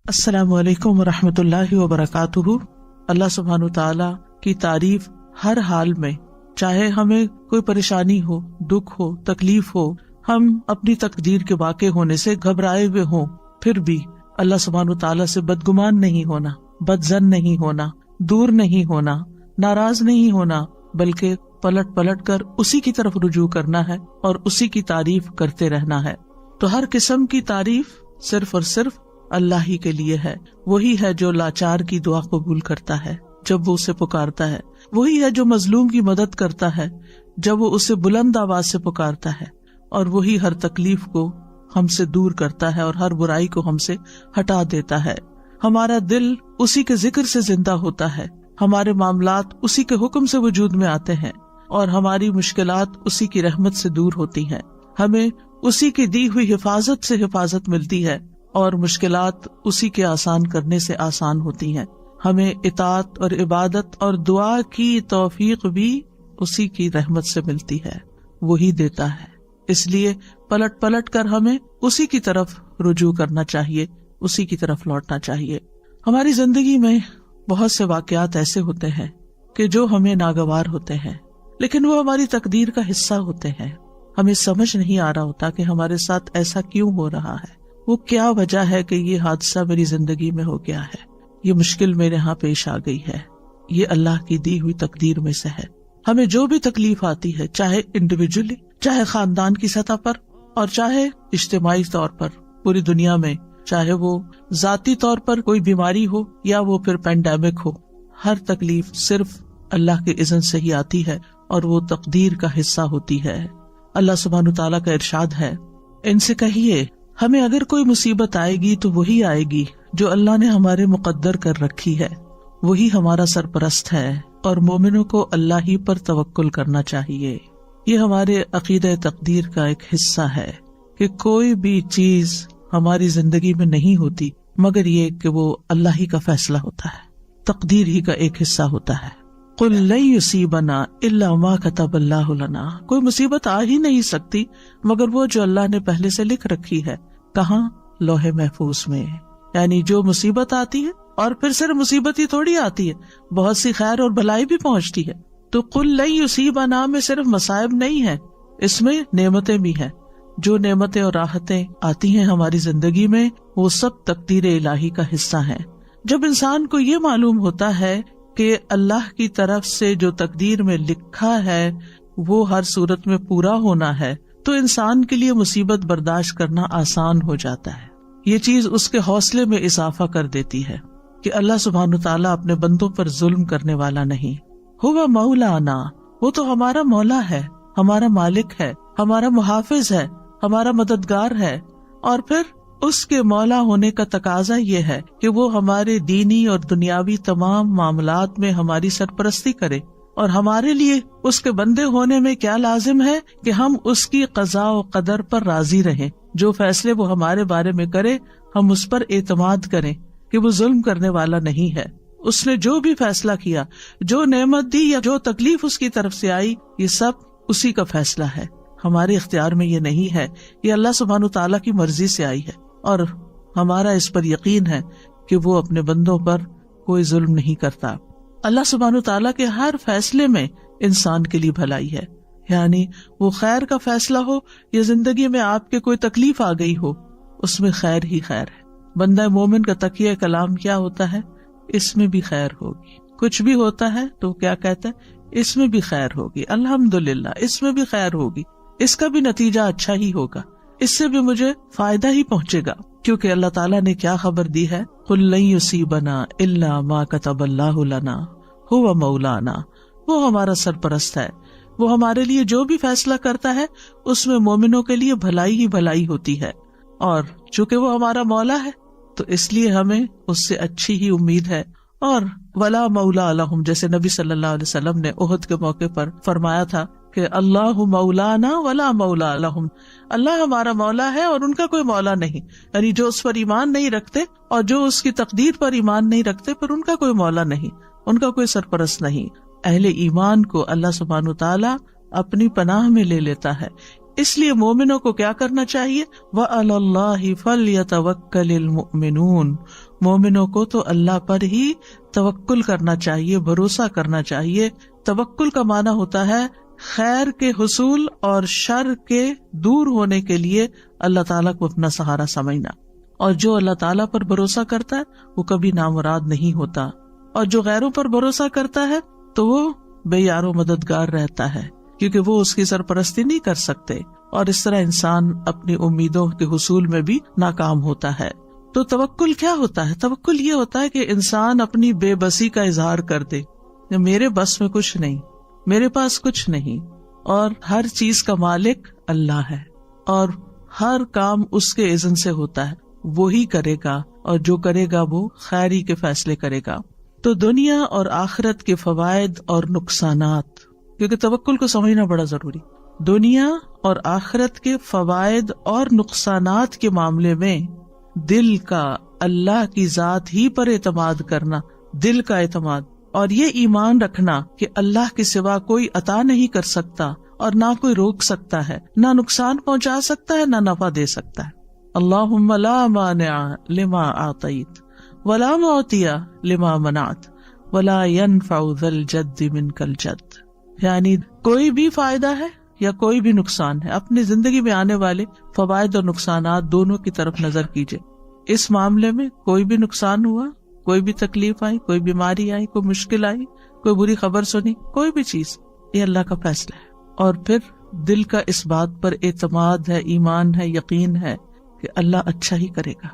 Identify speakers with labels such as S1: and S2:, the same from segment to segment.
S1: السلام علیکم ورحمۃ اللہ وبرکاتہ۔ اللہ سبحانہ تعالیٰ کی تعریف ہر حال میں، چاہے ہمیں کوئی پریشانی ہو، دکھ ہو، تکلیف ہو، ہم اپنی تقدیر کے واقع ہونے سے گھبرائے ہوئے ہوں، پھر بھی اللہ سبحانہ تعالیٰ سے بدگمان نہیں ہونا، بدظن نہیں ہونا، دور نہیں ہونا، ناراض نہیں ہونا، بلکہ پلٹ پلٹ کر اسی کی طرف رجوع کرنا ہے اور اسی کی تعریف کرتے رہنا ہے۔ تو ہر قسم کی تعریف صرف اور صرف اللہ ہی کے لیے ہے۔ وہی ہے جو لاچار کی دعا قبول کرتا ہے جب وہ اسے پکارتا ہے، وہی ہے جو مظلوم کی مدد کرتا ہے جب وہ اسے بلند آواز سے پکارتا ہے، اور وہی ہر تکلیف کو ہم سے دور کرتا ہے اور ہر برائی کو ہم سے ہٹا دیتا ہے۔ ہمارا دل اسی کے ذکر سے زندہ ہوتا ہے، ہمارے معاملات اسی کے حکم سے وجود میں آتے ہیں، اور ہماری مشکلات اسی کی رحمت سے دور ہوتی ہیں۔ ہمیں اسی کی دی ہوئی حفاظت سے حفاظت ملتی ہے، اور مشکلات اسی کے آسان کرنے سے آسان ہوتی ہیں۔ ہمیں اطاعت اور عبادت اور دعا کی توفیق بھی اسی کی رحمت سے ملتی ہے، وہی دیتا ہے۔ اس لیے پلٹ پلٹ کر ہمیں اسی کی طرف رجوع کرنا چاہیے، اسی کی طرف لوٹنا چاہیے۔ ہماری زندگی میں بہت سے واقعات ایسے ہوتے ہیں کہ جو ہمیں ناگوار ہوتے ہیں، لیکن وہ ہماری تقدیر کا حصہ ہوتے ہیں۔ ہمیں سمجھ نہیں آ رہا ہوتا کہ ہمارے ساتھ ایسا کیوں ہو رہا ہے، وہ کیا وجہ ہے کہ یہ حادثہ میری زندگی میں ہو گیا ہے، یہ مشکل میرے ہاں پیش آ گئی ہے۔ یہ اللہ کی دی ہوئی تقدیر میں سے ہے۔ ہمیں جو بھی تکلیف آتی ہے، چاہے انڈیویجولی، چاہے خاندان کی سطح پر، اور چاہے اجتماعی طور پر پوری دنیا میں، چاہے وہ ذاتی طور پر کوئی بیماری ہو یا وہ پھر پینڈیمک ہو، ہر تکلیف صرف اللہ کے اذن سے ہی آتی ہے اور وہ تقدیر کا حصہ ہوتی ہے۔ اللہ سبحانہ تعالیٰ کا ارشاد ہے، ان سے کہیے ہمیں اگر کوئی مصیبت آئے گی تو وہی آئے گی جو اللہ نے ہمارے مقدر کر رکھی ہے، وہی ہمارا سرپرست ہے، اور مومنوں کو اللہ ہی پر توکل کرنا چاہیے۔ یہ ہمارے عقیدہ تقدیر کا ایک حصہ ہے کہ کوئی بھی چیز ہماری زندگی میں نہیں ہوتی مگر یہ کہ وہ اللہ ہی کا فیصلہ ہوتا ہے، تقدیر ہی کا ایک حصہ ہوتا ہے۔ قُلْ لَن يُصِيبَنَا إِلَّا مَا كَتَبَ اللَّهُ لَنَا، کوئی مصیبت آ ہی نہیں سکتی مگر وہ جو اللہ نے پہلے سے لکھ رکھی ہے۔ کہاں؟ لوح محفوظ میں۔ یعنی جو مصیبت آتی ہے، اور پھر صرف مصیبت ہی تھوڑی آتی ہے، بہت سی خیر اور بھلائی بھی پہنچتی ہے۔ تو قُلْ لَن يُصِيبَنَا میں صرف مصائب نہیں ہے، اس میں نعمتیں بھی ہیں۔ جو نعمتیں اور راحتیں آتی ہیں ہماری زندگی میں، وہ سب تقدیر الہی کا حصہ ہیں۔ جب انسان کو یہ معلوم ہوتا ہے کہ اللہ کی طرف سے جو تقدیر میں لکھا ہے وہ ہر صورت میں پورا ہونا ہے، تو انسان کے لیے مصیبت برداشت کرنا آسان ہو جاتا ہے۔ یہ چیز اس کے حوصلے میں اضافہ کر دیتی ہے کہ اللہ سبحانہ تعالیٰ اپنے بندوں پر ظلم کرنے والا نہیں۔ ہوا مولانا، وہ تو ہمارا مولا ہے، ہمارا مالک ہے، ہمارا محافظ ہے، ہمارا مددگار ہے، اور پھر اس کے مولا ہونے کا تقاضا یہ ہے کہ وہ ہمارے دینی اور دنیاوی تمام معاملات میں ہماری سرپرستی کرے، اور ہمارے لیے اس کے بندے ہونے میں کیا لازم ہے کہ ہم اس کی قضاء و قدر پر راضی رہیں۔ جو فیصلے وہ ہمارے بارے میں کرے ہم اس پر اعتماد کریں کہ وہ ظلم کرنے والا نہیں ہے۔ اس نے جو بھی فیصلہ کیا، جو نعمت دی یا جو تکلیف اس کی طرف سے آئی، یہ سب اسی کا فیصلہ ہے، ہمارے اختیار میں یہ نہیں ہے، یہ اللہ سبحانہ تعالیٰ کی مرضی سے آئی ہے، اور ہمارا اس پر یقین ہے کہ وہ اپنے بندوں پر کوئی ظلم نہیں کرتا۔ اللہ سبحانہ تعالیٰ کے ہر فیصلے میں انسان کے لیے بھلائی ہے، یعنی وہ خیر کا فیصلہ ہو یا زندگی میں آپ کے کوئی تکلیف آ گئی ہو، اس میں خیر ہی خیر ہے۔ بندہ مومن کا تقیہ کلام کیا ہوتا ہے؟ اس میں بھی خیر ہوگی۔ کچھ بھی ہوتا ہے تو کیا کہتا ہے؟ اس میں بھی خیر ہوگی، الحمدللہ اس میں بھی خیر ہوگی، اس کا بھی نتیجہ اچھا ہی ہوگا، اس سے بھی مجھے فائدہ ہی پہنچے گا، کیونکہ اللہ تعالیٰ نے کیا خبر دی ہے؟ قُلْ لَن يُصِيبَنَا إِلَّا مَا كَتَبَ اللَّهُ لَنَا هُوَ مَوْلَانَا، وہ ہمارا سرپرست ہے، وہ ہمارے لیے جو بھی فیصلہ کرتا ہے اس میں مومنوں کے لیے بھلائی ہی بھلائی ہوتی ہے، اور چونکہ وہ ہمارا مولا ہے تو اس لیے ہمیں اس سے اچھی ہی امید ہے۔ اور وَلَا مَوْلَىٰ لَهُمْ، جیسے نبی صلی اللہ علیہ وسلم نے احد کے موقع پر فرمایا تھا کہ اللہ مولانا ولا مولا لہم، اللہ ہمارا مولا ہے اور ان کا کوئی مولا نہیں، یعنی جو اس پر ایمان نہیں رکھتے اور جو اس کی تقدیر پر ایمان نہیں رکھتے، پھر ان کا کوئی مولا نہیں، ان کا کوئی سرپرست نہیں۔ اہل ایمان کو اللہ سبحانہ تعالیٰ اپنی پناہ میں لے لیتا ہے، اس لیے مومنوں کو کیا کرنا چاہیے؟ وَعَلَى اللَّهِ فَلْيَتَوَكَّلِ الْمُؤْمِنُونَ، مومنوں کو تو اللہ پر ہی توکل کرنا چاہیے، بھروسہ کرنا چاہیے۔ توکل کا معنی ہوتا ہے خیر کے حصول اور شر کے دور ہونے کے لیے اللہ تعالیٰ کو اپنا سہارا سمجھنا، اور جو اللہ تعالیٰ پر بھروسہ کرتا ہے وہ کبھی نامراد نہیں ہوتا، اور جو غیروں پر بھروسہ کرتا ہے تو وہ بے یار و مددگار رہتا ہے، کیونکہ وہ اس کی سرپرستی نہیں کر سکتے، اور اس طرح انسان اپنی امیدوں کے حصول میں بھی ناکام ہوتا ہے۔ تو توکل کیا ہوتا ہے؟ توکل یہ ہوتا ہے کہ انسان اپنی بے بسی کا اظہار کر دے، میرے بس میں کچھ نہیں، میرے پاس کچھ نہیں، اور ہر چیز کا مالک اللہ ہے، اور ہر کام اس کے اذن سے ہوتا ہے، وہی کرے گا، اور جو کرے گا وہ خیری کے فیصلے کرے گا۔ تو دنیا اور آخرت کے فوائد اور نقصانات، کیونکہ توکل کو سمجھنا بڑا ضروری، دنیا اور آخرت کے فوائد اور نقصانات کے معاملے میں دل کا اللہ کی ذات ہی پر اعتماد کرنا، دل کا اعتماد، اور یہ ایمان رکھنا کہ اللہ کے سوا کوئی عطا نہیں کر سکتا، اور نہ کوئی روک سکتا ہے، نہ نقصان پہنچا سکتا ہے، نہ نفع دے سکتا ہے۔ اللہم لا مانع لما اعطیت ولا معطی لما منعت ولا ينفع ذا الجد منک الجد، یعنی کوئی بھی فائدہ ہے یا کوئی بھی نقصان ہے، اپنی زندگی میں آنے والے فوائد اور نقصانات دونوں کی طرف نظر کیجئے۔ اس معاملے میں کوئی بھی نقصان ہوا، کوئی بھی تکلیف آئی، کوئی بیماری آئی، کوئی مشکل آئی، کوئی بری خبر سنی، کوئی بھی چیز، یہ اللہ کا فیصلہ ہے، اور پھر دل کا اس بات پر اعتماد ہے، ایمان ہے، یقین ہے کہ اللہ اچھا ہی کرے گا۔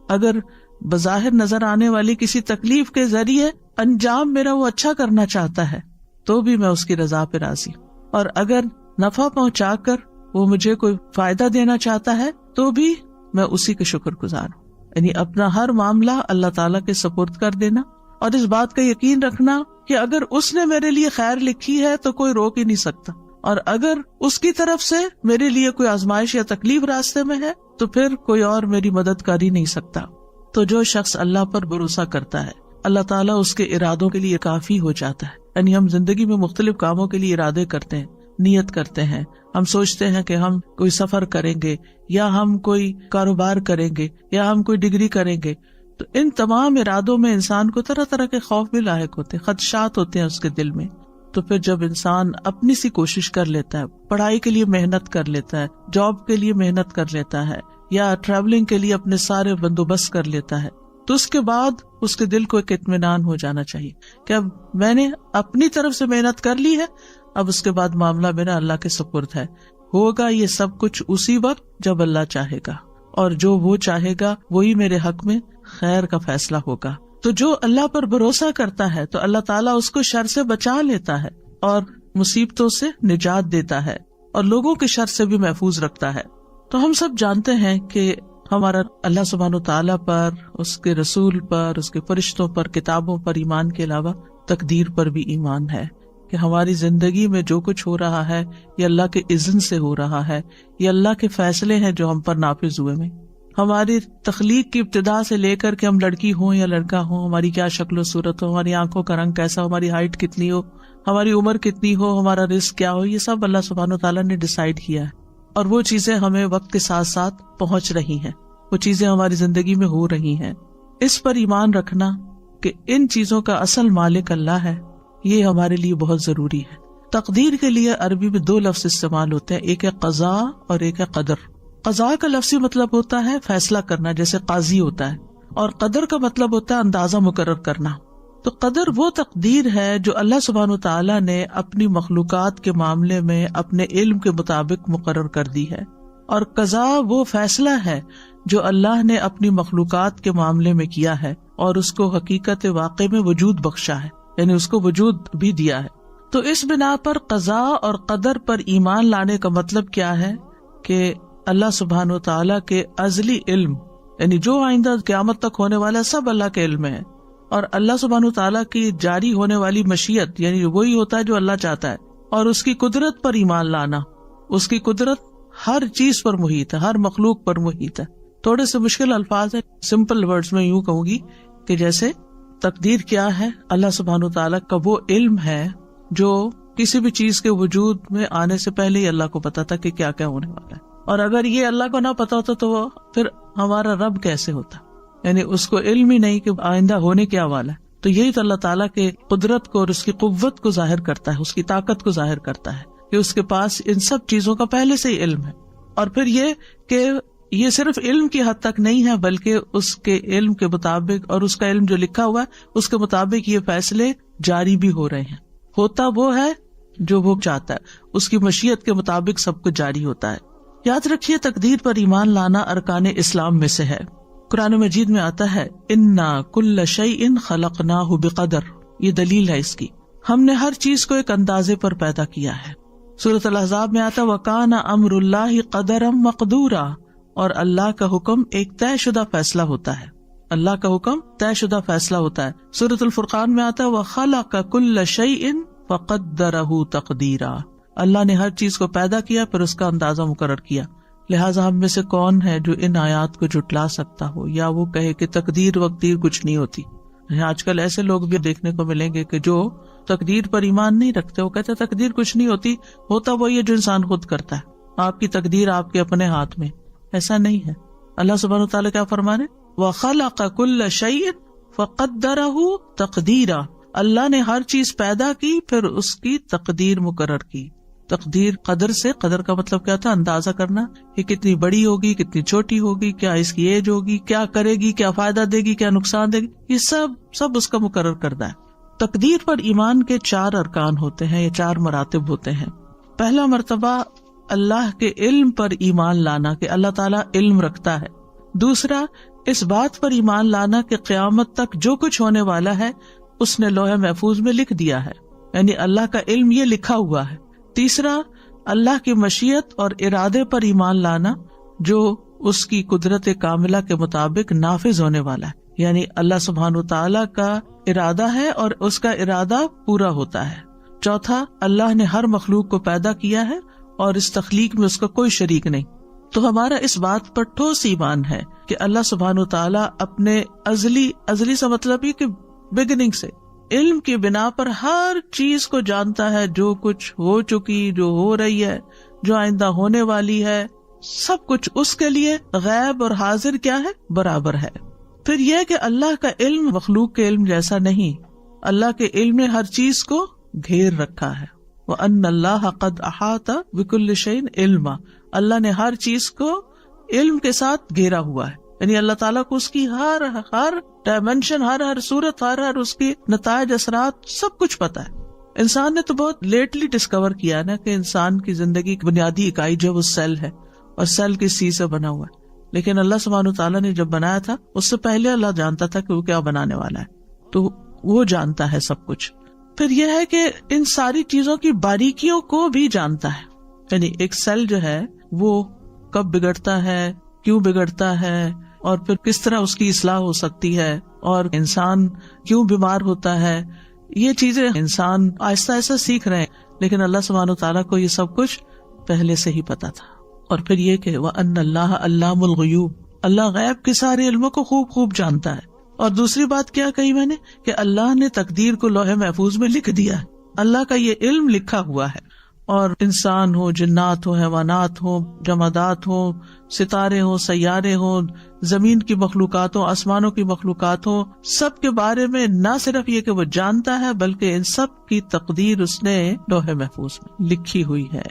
S1: اگر بظاہر نظر آنے والی کسی تکلیف کے ذریعے انجام میرا وہ اچھا کرنا چاہتا ہے تو بھی میں اس کی رضا پہ راضی، اور اگر نفع پہنچا کر وہ مجھے کوئی فائدہ دینا چاہتا ہے تو بھی میں اسی کے شکر گزار ہوں۔ یعنی اپنا ہر معاملہ اللہ تعالیٰ کے سپرد کر دینا، اور اس بات کا یقین رکھنا کہ اگر اس نے میرے لیے خیر لکھی ہے تو کوئی روک ہی نہیں سکتا، اور اگر اس کی طرف سے میرے لیے کوئی آزمائش یا تکلیف راستے میں ہے تو پھر کوئی اور میری مدد کر ہی نہیں سکتا۔ تو جو شخص اللہ پر بھروسہ کرتا ہے، اللہ تعالیٰ اس کے ارادوں کے لیے کافی ہو جاتا ہے۔ یعنی ہم زندگی میں مختلف کاموں کے لیے ارادے کرتے ہیں، نیت کرتے ہیں، ہم سوچتے ہیں کہ ہم کوئی سفر کریں گے، یا ہم کوئی کاروبار کریں گے، یا ہم کوئی ڈگری کریں گے، تو ان تمام ارادوں میں انسان کو طرح طرح کے خوف بھی لاحق ہوتے ہیں، خدشات ہوتے ہیں اس کے دل میں۔ تو پھر جب انسان اپنی سی کوشش کر لیتا ہے، پڑھائی کے لیے محنت کر لیتا ہے، جاب کے لیے محنت کر لیتا ہے، یا ٹریولنگ کے لیے اپنے سارے بندوبست کر لیتا ہے، تو اس کے بعد اس کے دل کو ایک اطمینان ہو جانا چاہیے کہ اب میں نے اپنی طرف سے محنت کر لی ہے، اب اس کے بعد معاملہ میرا اللہ کے سپرد ہے، ہوگا یہ سب کچھ اسی وقت جب اللہ چاہے گا، اور جو وہ چاہے گا وہی میرے حق میں خیر کا فیصلہ ہوگا۔ تو جو اللہ پر بھروسہ کرتا ہے تو اللہ تعالیٰ اس کو شر سے بچا لیتا ہے، اور مصیبتوں سے نجات دیتا ہے، اور لوگوں کے شر سے بھی محفوظ رکھتا ہے۔ تو ہم سب جانتے ہیں کہ ہمارا اللہ سبحانہ و تعالیٰ پر، اس کے رسول پر، اس کے فرشتوں پر، کتابوں پر ایمان کے علاوہ تقدیر پر بھی ایمان ہے، کہ ہماری زندگی میں جو کچھ ہو رہا ہے یہ اللہ کے اذن سے ہو رہا ہے، یہ اللہ کے فیصلے ہیں جو ہم پر نافذ ہوئے میں۔ ہماری تخلیق کی ابتدا سے لے کر کہ ہم لڑکی ہوں یا لڑکا ہوں، ہماری کیا شکل و صورت ہو، ہماری آنکھوں کا رنگ کیسا ہو، ہماری ہائٹ کتنی ہو، ہماری عمر کتنی ہو، ہمارا رزق کیا ہو، یہ سب اللہ سبحانہ و تعالیٰ نے ڈیسائیڈ کیا ہے، اور وہ چیزیں ہمیں وقت کے ساتھ ساتھ پہنچ رہی ہیں، وہ چیزیں ہماری زندگی میں ہو رہی ہیں۔ اس پر ایمان رکھنا کہ ان چیزوں کا اصل مالک اللہ ہے، یہ ہمارے لیے بہت ضروری ہے۔ تقدیر کے لیے عربی میں 2 لفظ استعمال ہوتے ہیں، ایک ہے قضاء اور ایک ہے قدر۔ قضاء کا لفظی مطلب ہوتا ہے فیصلہ کرنا، جیسے قاضی ہوتا ہے، اور قدر کا مطلب ہوتا ہے اندازہ مقرر کرنا۔ تو قدر وہ تقدیر ہے جو اللہ سبحانہ وتعالی نے اپنی مخلوقات کے معاملے میں اپنے علم کے مطابق مقرر کر دی ہے، اور قضاء وہ فیصلہ ہے جو اللہ نے اپنی مخلوقات کے معاملے میں کیا ہے، اور اس کو حقیقت واقع میں وجود بخشا ہے، یعنی اس کو وجود بھی دیا ہے۔ تو اس بنا پر قضاء اور قدر پر ایمان لانے کا مطلب کیا ہے کہ اللہ سبحانہ و تعالیٰ کے ازلی علم، یعنی جو آئندہ قیامت تک ہونے والا سب اللہ کے علم میں ہے، اور اللہ سبحانہ و تعالیٰ کی جاری ہونے والی مشیت، یعنی وہی ہوتا ہے جو اللہ چاہتا ہے، اور اس کی قدرت پر ایمان لانا، اس کی قدرت ہر چیز پر محیط ہے، ہر مخلوق پر محیط ہے۔ تھوڑے سے مشکل الفاظ ہیں، سمپل ورڈز میں یوں کہوں گی کہ جیسے تقدیر کیا ہے، اللہ سبحانہ و تعالیٰ کا وہ علم ہے جو کسی بھی چیز کے وجود میں آنے سے پہلے ہی اللہ کو پتا تھا کہ کیا کیا ہونے والا ہے. اور اگر یہ اللہ کو نہ پتا ہوتا تو وہ پھر ہمارا رب کیسے ہوتا؟ یعنی اس کو علم ہی نہیں کہ آئندہ ہونے کیا والا ہے. تو یہی تو اللہ تعالیٰ کے قدرت کو اور اس کی قوت کو ظاہر کرتا ہے، اس کی طاقت کو ظاہر کرتا ہے کہ اس کے پاس ان سب چیزوں کا پہلے سے ہی علم ہے. اور پھر یہ کہ یہ صرف علم کی حد تک نہیں ہے، بلکہ اس کے علم کے مطابق اور اس کا علم جو لکھا ہوا ہے اس کے مطابق یہ فیصلے جاری بھی ہو رہے ہیں. ہوتا وہ ہے جو وہ چاہتا ہے، اس کی مشیت کے مطابق سب کچھ جاری ہوتا ہے. یاد رکھیے تقدیر پر ایمان لانا ارکان اسلام میں سے ہے. قرآن مجید میں آتا ہے انا کل شیء خلقناہ بقدر، یہ دلیل ہے اس کی، ہم نے ہر چیز کو ایک اندازے پر پیدا کیا ہے. سورۃ الاحزاب میں آتا وکان امر اللہ قدرا مقدورا، اور اللہ کا حکم ایک طے شدہ فیصلہ ہوتا ہے. اللہ کا حکم طے شدہ فیصلہ ہوتا ہے. سورۃ الفرقان میں آتا وخلق کل شیء فقدرہ تقدیرا، اللہ نے ہر چیز کو پیدا کیا پھر اس کا اندازہ مقرر کیا. لہٰذا ہم میں سے کون ہے جو ان آیات کو جھٹلا سکتا ہو یا وہ کہے کہ تقدیر وقدیر کچھ نہیں ہوتی. آج کل ایسے لوگ بھی دیکھنے کو ملیں گے کہ جو تقدیر پر ایمان نہیں رکھتے، وہ کہتے تقدیر کچھ نہیں ہوتی، ہوتا وہی ہے جو انسان خود کرتا ہے، آپ کی تقدیر آپ کے اپنے ہاتھ میں. ایسا نہیں ہے. اللہ سبحانہ وتعالیٰ کیا فرما رہے وَخَلَقَ كُلَّ شَيْءٍ فَقَدَّرَهُ تَقْدِيرًا، اللہ نے ہر چیز پیدا کی پھر اس کی تقدیر مقرر کی. تقدیر قدر سے، قدر کا مطلب کیا تھا؟ اندازہ کرنا، یہ کتنی بڑی ہوگی، کتنی چھوٹی ہوگی، کیا اس کی ایج ہوگی، کیا کرے گی، کیا فائدہ دے گی، کیا نقصان دے گی، یہ سب اس کا مقرر کردہ ہے. تقدیر پر ایمان کے 4 ارکان ہوتے ہیں، یہ 4 مراتب ہوتے ہیں. پہلا مرتبہ اللہ کے علم پر ایمان لانا کہ اللہ تعالیٰ علم رکھتا ہے. دوسرا اس بات پر ایمان لانا کہ قیامت تک جو کچھ ہونے والا ہے اس نے لوح محفوظ میں لکھ دیا ہے، یعنی اللہ کا علم یہ لکھا ہوا ہے. تیسرا اللہ کی مشیت اور ارادے پر ایمان لانا جو اس کی قدرت کاملہ کے مطابق نافذ ہونے والا ہے، یعنی اللہ سبحانہ وتعالیٰ کا ارادہ ہے اور اس کا ارادہ پورا ہوتا ہے. چوتھا اللہ نے ہر مخلوق کو پیدا کیا ہے اور اس تخلیق میں اس کا کوئی شریک نہیں. تو ہمارا اس بات پر ٹھوس ایمان ہے کہ اللہ سبحانہ وتعالیٰ اپنے ازلی سے مطلب یہ کہ بگننگ سے علم کی بنا پر ہر چیز کو جانتا ہے، جو کچھ ہو چکی، جو ہو رہی ہے، جو آئندہ ہونے والی ہے، سب کچھ اس کے لیے غیب اور حاضر کیا ہے؟ برابر ہے. پھر یہ کہ اللہ کا علم مخلوق کے علم جیسا نہیں، اللہ کے علم نے ہر چیز کو گھیر رکھا ہے. وَأَنَّ اللَّهَ قَدْ أَحَاطَ بِكُلِّ شَيْءٍ عِلْمًا، اللہ نے ہر چیز کو علم کے ساتھ گھیرا ہوا ہے، یعنی اللہ تعالیٰ کو اس کی ہر ڈائمینشن، ہر صورت، ہر اس کی نتائج، اثرات، سب کچھ پتا ہے. انسان نے تو بہت لیٹلی ڈسکور کیا نا کہ انسان کی زندگی کی بنیادی اکائی جو وہ سیل ہے، اور سیل کس چیز سے بنا ہوا ہے. لیکن اللہ سبحانہ تعالیٰ نے جب بنایا تھا اس سے پہلے اللہ جانتا تھا کہ وہ کیا بنانے والا ہے، تو وہ جانتا ہے سب کچھ. پھر یہ ہے کہ ان ساری چیزوں کی باریکیوں کو بھی جانتا ہے، یعنی ایک سیل جو ہے وہ کب بگڑتا ہے، کیوں بگڑتا ہے، اور پھر کس طرح اس کی اصلاح ہو سکتی ہے، اور انسان کیوں بیمار ہوتا ہے. یہ چیزیں انسان آہستہ آہستہ سیکھ رہے ہیں، لیکن اللہ سبحانہ تعالیٰ کو یہ سب کچھ پہلے سے ہی پتا تھا. اور پھر یہ کہ وَأَنَّ اللَّهَ عَلَّامُ الْغُیُوبِ، اللہ غیب کے سارے علموں کو خوب جانتا ہے. اور دوسری بات کیا کہی میں نے کہ اللہ نے تقدیر کو لوح محفوظ میں لکھ دیا ہے، اللہ کا یہ علم لکھا ہوا ہے. اور انسان ہو، جنات ہو، حیوانات ہو، جمادات ہو، ستارے ہو، سیارے ہو، زمین کی مخلوقات ہو، آسمانوں کی مخلوقات ہو، سب کے بارے میں نہ صرف یہ کہ وہ جانتا ہے بلکہ ان سب کی تقدیر اس نے لوح محفوظ میں لکھی ہوئی ہے.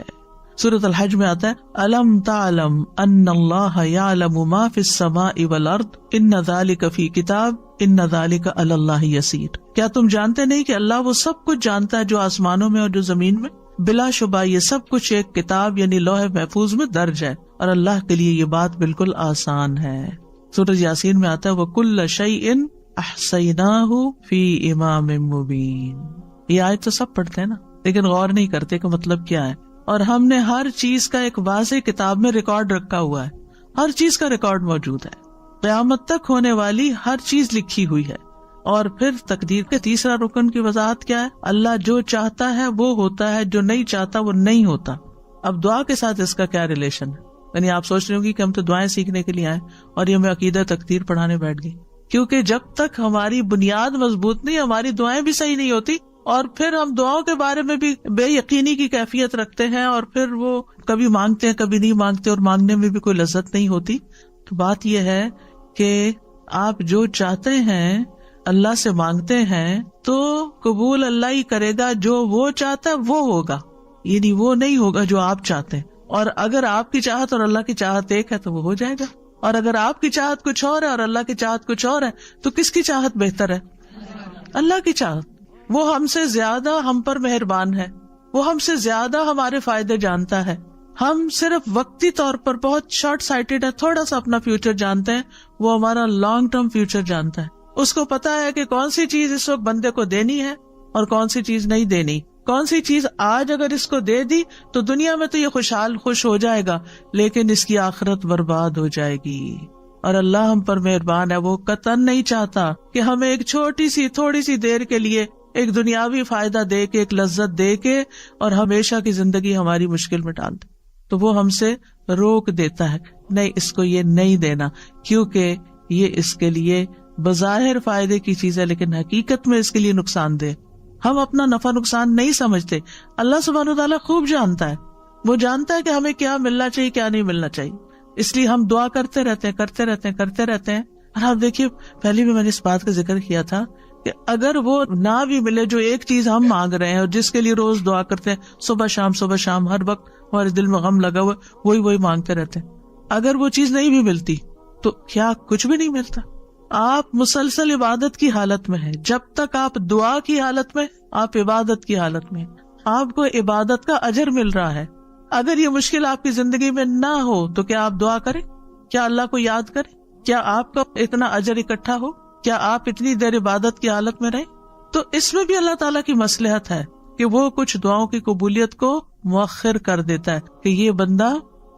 S1: سورۃ الحج میں آتا ہے الم تعلم ان اللہ یعلم ما فی السماء والارض ان ذلک فی کتاب ان ذلک علی اللہ یسیر. کیا تم جانتے نہیں کہ اللہ وہ سب کچھ جانتا ہے جو آسمانوں میں اور جو زمین میں؟ بلا شبہ یہ سب کچھ ایک کتاب یعنی لوح محفوظ میں درج ہے، اور اللہ کے لیے یہ بات بالکل آسان ہے. سورۃ یاسین میں آتا ہے وَكُلَّ شَيْءٍ أَحْصَيْنَاهُ فِي إِمَامٍ مُبِينٍ. یہ آیت تو سب پڑھتے ہیں نا، لیکن غور نہیں کرتے کہ مطلب کیا ہے. اور ہم نے ہر چیز کا ایک واضح کتاب میں ریکارڈ رکھا ہوا ہے، ہر چیز کا ریکارڈ موجود ہے، قیامت تک ہونے والی ہر چیز لکھی ہوئی ہے. اور پھر تقدیر کے تیسرا رکن کی وضاحت کیا ہے؟ اللہ جو چاہتا ہے وہ ہوتا ہے، جو نہیں چاہتا وہ نہیں ہوتا. اب دعا کے ساتھ اس کا کیا ریلیشن ہے؟ یعنی آپ سوچ رہے ہوں گی کہ ہم تو دعائیں سیکھنے کے لیے آئے اور یہ ہمیں عقیدہ تقدیر پڑھانے بیٹھ گئی. کیونکہ جب تک ہماری بنیاد مضبوط نہیں، ہماری دعائیں بھی صحیح نہیں ہوتی اور پھر ہم دعاؤں کے بارے میں بھی بے یقینی کی کیفیت رکھتے ہیں، اور پھر وہ کبھی مانگتے ہیں کبھی نہیں مانگتے، اور مانگنے میں بھی کوئی لذت نہیں ہوتی. تو بات یہ ہے کہ آپ جو چاہتے ہیں اللہ سے مانگتے ہیں تو قبول اللہ ہی کرے گا. جو وہ چاہتا ہے وہ ہوگا، یعنی وہ نہیں ہوگا جو آپ چاہتے ہیں. اور اگر آپ کی چاہت اور اللہ کی چاہت ایک ہے تو وہ ہو جائے گا. اور اگر آپ کی چاہت کچھ اور ہے اور اللہ کی چاہت کچھ اور ہے تو کس کی چاہت بہتر ہے؟ اللہ کی چاہت. وہ ہم سے زیادہ ہم پر مہربان ہے، وہ ہم سے زیادہ ہمارے فائدے جانتا ہے. ہم صرف وقتی طور پر بہت شارٹ سائٹڈ ہے، تھوڑا سا اپنا فیوچر جانتے ہیں، وہ ہمارا لانگ ٹرم فیوچر جانتا ہے. اس کو پتا ہے کہ کون سی چیز اس وقت بندے کو دینی ہے اور کون سی چیز نہیں دینی. کون سی چیز آج اگر اس کو دے دی تو دنیا میں تو یہ خوش ہو جائے گا، لیکن اس کی آخرت برباد ہو جائے گی. اور اللہ ہم پر مہربان ہے، وہ قطعاً نہیں چاہتا کہ ہمیں ایک چھوٹی سی تھوڑی سی دیر کے لیے ایک دنیاوی فائدہ دے کے، ایک لذت دے کے، اور ہمیشہ کی زندگی ہماری مشکل میں ڈال دے. تو وہ ہم سے روک دیتا ہے، نہیں اس کو یہ نہیں دینا، کیونکہ یہ اس کے لیے بظاہر فائدے کی چیز ہے لیکن حقیقت میں اس کے لیے نقصان دہ. ہم اپنا نفع نقصان نہیں سمجھتے، اللہ سبحانہ وتعالیٰ خوب جانتا ہے. وہ جانتا ہے کہ ہمیں کیا ملنا چاہیے کیا نہیں ملنا چاہیے، اس لیے ہم دعا کرتے رہتے ہیں. اور آپ دیکھیے پہلے بھی میں نے اس بات کا ذکر کیا تھا کہ اگر وہ نہ بھی ملے جو ایک چیز ہم مانگ رہے ہیں اور جس کے لیے روز دعا کرتے ہیں، صبح شام ہر وقت ہمارے دل میں غم لگا ہوا وہی مانگتے رہتے ہیں، اگر وہ چیز نہیں بھی ملتی تو کیا کچھ بھی نہیں ملتا؟ آپ مسلسل عبادت کی حالت میں ہیں. جب تک آپ دعا کی حالت میں، آپ عبادت کی حالت میں، آپ کو عبادت کا اجر مل رہا ہے. اگر یہ مشکل آپ کی زندگی میں نہ ہو تو کیا آپ دعا کریں؟ کیا اللہ کو یاد کریں؟ کیا آپ کا اتنا اجر اکٹھا ہو؟ کیا آپ اتنی دیر عبادت کی حالت میں رہیں؟ تو اس میں بھی اللہ تعالیٰ کی مصلحت ہے کہ وہ کچھ دعاؤں کی قبولیت کو مؤخر کر دیتا ہے کہ یہ بندہ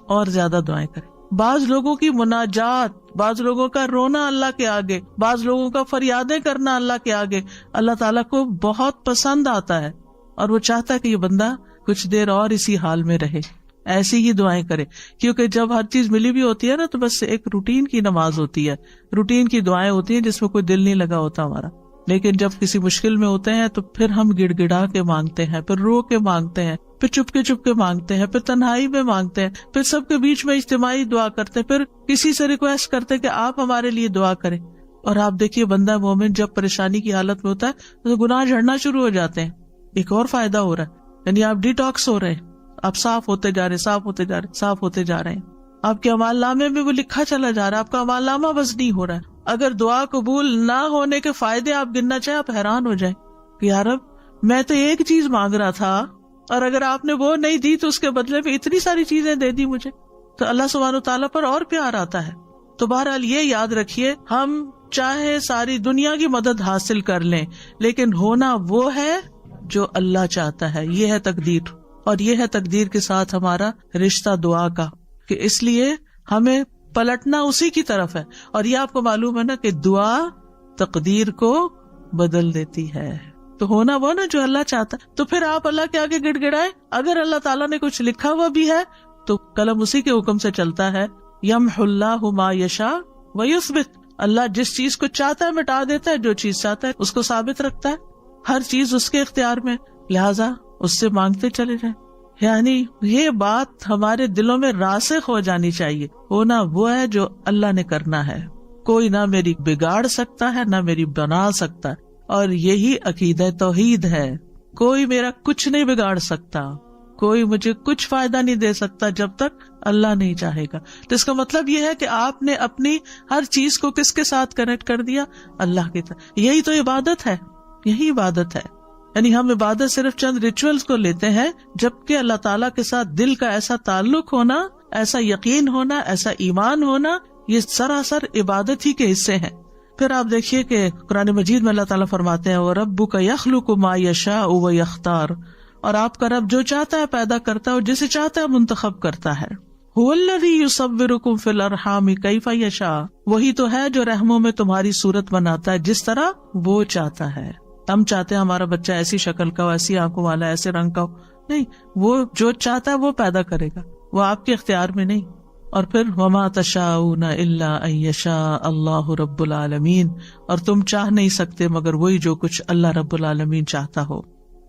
S1: اور زیادہ دعائیں کرے. بعض لوگوں کی مناجات، بعض لوگوں کا رونا اللہ کے آگے، بعض لوگوں کا فریادیں کرنا اللہ کے آگے اللہ تعالیٰ کو بہت پسند آتا ہے، اور وہ چاہتا ہے کہ یہ بندہ کچھ دیر اور اسی حال میں رہے، ایسی ہی دعائیں کرے. کیونکہ جب ہر چیز ملی بھی ہوتی ہے نا تو بس ایک روٹین کی نماز ہوتی ہے، روٹین کی دعائیں ہوتی ہیں جس میں کوئی دل نہیں لگا ہوتا ہمارا. لیکن جب کسی مشکل میں ہوتے ہیں تو پھر ہم گڑ گڑا کے مانگتے ہیں، پھر رو کے مانگتے ہیں، پھر چپ کے مانگتے ہیں، پھر تنہائی میں مانگتے ہیں، پھر سب کے بیچ میں اجتماعی دعا کرتے ہیں، پھر کسی سے ریکویسٹ کرتے ہیں کہ آپ ہمارے لیے دعا کریں. اور آپ دیکھیے بندہ مومن جب پریشانی کی حالت میں ہوتا ہے تو گناہ جھڑنا شروع ہو جاتے ہیں. ایک اور فائدہ ہو رہا ہے، یعنی آپ ڈیٹاکس ہو رہے ہیں، آپ صاف ہوتے جا رہے ہیں. آپ کے اعمال نامے میں وہ لکھا چلا جا رہا ہے، آپ کا اعمال نامہ وزنی ہو رہا ہے. اگر دعا قبول نہ ہونے کے فائدے آپ گننا چاہیں آپ حیران ہو جائیں کہ یا رب میں تو ایک چیز مانگ رہا تھا اور اگر آپ نے وہ نہیں دی تو اس کے بدلے میں اتنی ساری چیزیں دے دی مجھے. تو اللہ سبحانہ و تعالیٰ پر اور پیار آتا ہے. تو بہرحال یہ یاد رکھیے، ہم چاہے ساری دنیا کی مدد حاصل کر لیں لیکن ہونا وہ ہے جو اللہ چاہتا ہے. یہ ہے تقدیر، اور یہ ہے تقدیر کے ساتھ ہمارا رشتہ دعا کا، کہ اس لیے ہمیں پلٹنا اسی کی طرف ہے. اور یہ آپ کو معلوم ہے نا کہ دعا تقدیر کو بدل دیتی ہے. تو ہونا وہ نا جو اللہ چاہتا ہے. تو پھر آپ اللہ کے آگے گڑ گڑائیں. اگر اللہ تعالیٰ نے کچھ لکھا ہوا بھی ہے تو قلم اسی کے حکم سے چلتا ہے. یمحو اللہ ما یشاء ویثبت. اللہ جس چیز کو چاہتا ہے مٹا دیتا ہے، جو چیز چاہتا ہے اس کو ثابت رکھتا ہے. ہر چیز اس کے اختیار میں، لہٰذا اس سے مانگتے چلے جائیں. یعنی یہ بات ہمارے دلوں میں راسخ ہو جانی چاہیے. ہونا وہ ہے جو اللہ نے کرنا ہے، کوئی نہ میری بگاڑ سکتا ہے نہ میری بنا سکتا ہے. اور یہی عقیدہ توحید ہے. کوئی میرا کچھ نہیں بگاڑ سکتا، کوئی مجھے کچھ فائدہ نہیں دے سکتا جب تک اللہ نہیں چاہے گا. تو اس کا مطلب یہ ہے کہ آپ نے اپنی ہر چیز کو کس کے ساتھ کنیکٹ کر دیا؟ اللہ کی طرح. یہی تو عبادت ہے، یہی عبادت ہے. یعنی ہم عبادت صرف چند ریچولز کو لیتے ہیں، جبکہ اللہ تعالیٰ کے ساتھ دل کا ایسا تعلق ہونا، ایسا یقین ہونا، ایسا ایمان ہونا، یہ سراسر عبادت ہی کے حصے ہیں. پھر آپ دیکھیے کہ قرآن مجید میں اللہ تعالیٰ فرماتے ہیں وَرَبُّكَ يَخْلُقُ مَا يَشَاءُ وَيَخْتَارُ. اور آپ کا رب جو چاہتا ہے پیدا کرتا ہے اور جسے چاہتا ہے منتخب کرتا ہے. هُوَ الَّذِي يُصَوِّرُكُمْ فِي الْأَرْحَامِ كَيْفَ يَشَاءُ. وہی تو ہے جو رحموں میں تمہاری صورت بناتا ہے جس طرح وہ چاہتا ہے. ہم چاہتے ہیں ہمارا بچہ ایسی شکل کا ہو، ایسی آنکھوں والا، ایسے رنگ کا ہو، نہیں، وہ جو چاہتا ہے وہ پیدا کرے گا، وہ آپ کے اختیار میں نہیں. اور پھر وما تشاءون الا ان یشاء اللہ رب العالمین. اور تم چاہ نہیں سکتے مگر وہی جو کچھ اللہ رب العالمین چاہتا ہو.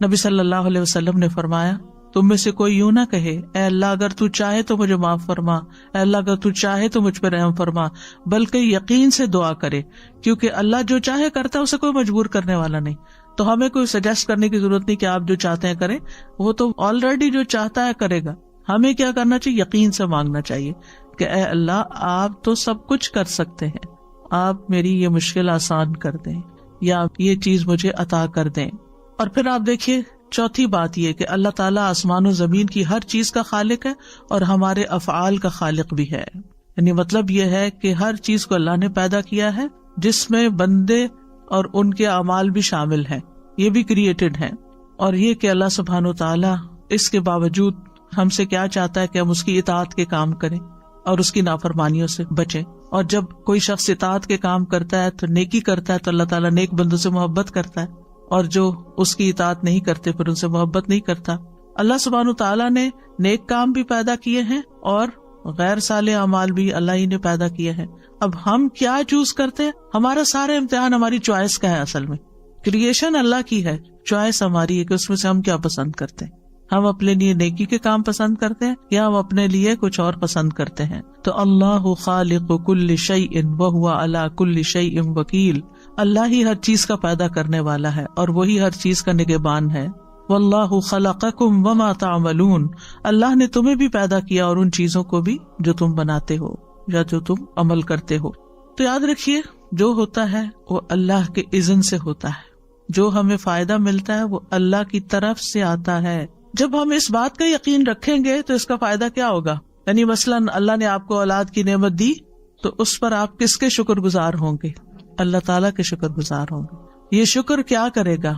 S1: نبی صلی اللہ علیہ وسلم نے فرمایا تم میں سے کوئی یوں نہ کہے اے اللہ اگر تو چاہے تو مجھے معاف فرما، اے اللہ اگر تو چاہے تو مجھ پہ رحم فرما، بلکہ یقین سے دعا کرے، کیونکہ اللہ جو چاہے کرتا ہے، اسے کوئی مجبور کرنے والا نہیں۔ تو ہمیں کوئی سجیسٹ کرنے کی ضرورت نہیں کہ آپ جو چاہتے ہیں کریں، وہ تو آلریڈی جو چاہتا ہے کرے گا۔ ہمیں کیا کرنا چاہیے؟ یقین سے مانگنا چاہیے کہ اے اللہ آپ تو سب کچھ کر سکتے ہیں، آپ میری یہ مشکل آسان کر دیں یا یہ چیز مجھے عطا کر دیں۔ اور پھر آپ دیکھیے چوتھی بات یہ کہ اللہ تعالیٰ آسمان و زمین کی ہر چیز کا خالق ہے اور ہمارے افعال کا خالق بھی ہے، یعنی مطلب یہ ہے کہ ہر چیز کو اللہ نے پیدا کیا ہے جس میں بندے اور ان کے اعمال بھی شامل ہیں، یہ بھی کریٹڈ ہیں۔ اور یہ کہ اللہ سبحانہ و تعالیٰ اس کے باوجود ہم سے کیا چاہتا ہے کہ ہم اس کی اطاعت کے کام کریں اور اس کی نافرمانیوں سے بچیں۔ اور جب کوئی شخص اطاعت کے کام کرتا ہے تو نیکی کرتا ہے تو اللہ تعالیٰ نیک بندوں سے محبت کرتا ہے، اور جو اس کی اطاعت نہیں کرتے پھر ان سے محبت نہیں کرتا۔ اللہ سبحانہ تعالیٰ نے نیک کام بھی پیدا کیے ہیں اور غیر صالح اعمال بھی اللہ ہی نے پیدا کیے ہیں۔ اب ہم کیا چوز کرتے ہیں؟ ہمارا سارا امتحان ہماری چوائس کا ہے۔ اصل میں کریشن اللہ کی ہے، چوائس ہماری ہے کہ اس میں سے ہم کیا پسند کرتے ہیں۔ ہم اپنے لیے نیکی کے کام پسند کرتے ہیں یا ہم اپنے لیے کچھ اور پسند کرتے ہیں۔ تو اللہ خالق کل شیء وہو علی کل شیء وکیل، اللہ ہی ہر چیز کا پیدا کرنے والا ہے اور وہی ہر چیز کا نگہبان ہے۔ واللہ خلقکم وما تعملون، اللہ نے تمہیں بھی پیدا کیا اور ان چیزوں کو بھی جو تم بناتے ہو یا جو تم عمل کرتے ہو۔ تو یاد رکھیے جو ہوتا ہے وہ اللہ کے اذن سے ہوتا ہے، جو ہمیں فائدہ ملتا ہے وہ اللہ کی طرف سے آتا ہے۔ جب ہم اس بات کا یقین رکھیں گے تو اس کا فائدہ کیا ہوگا؟ یعنی مثلاً اللہ نے آپ کو اولاد کی نعمت دی تو اس پر آپ کس کے شکر گزار ہوں گے؟ اللہ تعالیٰ کے شکر گزار ہوں گے۔ یہ شکر کیا کرے گا؟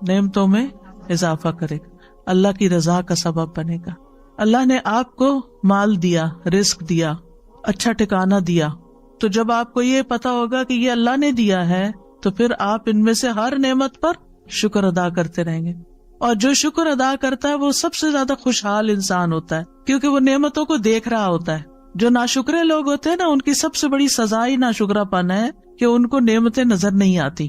S1: نعمتوں میں اضافہ کرے گا، اللہ کی رضا کا سبب بنے گا۔ اللہ نے آپ کو مال دیا، رزق دیا، اچھا ٹھکانہ دیا، تو جب آپ کو یہ پتا ہوگا کہ یہ اللہ نے دیا ہے تو پھر آپ ان میں سے ہر نعمت پر شکر ادا کرتے رہیں گے۔ اور جو شکر ادا کرتا ہے وہ سب سے زیادہ خوشحال انسان ہوتا ہے، کیونکہ وہ نعمتوں کو دیکھ رہا ہوتا ہے۔ جو ناشکرے لوگ ہوتے ہیں نا، ان کی سب سے بڑی سزا ہی ناشکرا پن ہے کہ ان کو نعمتیں نظر نہیں آتی۔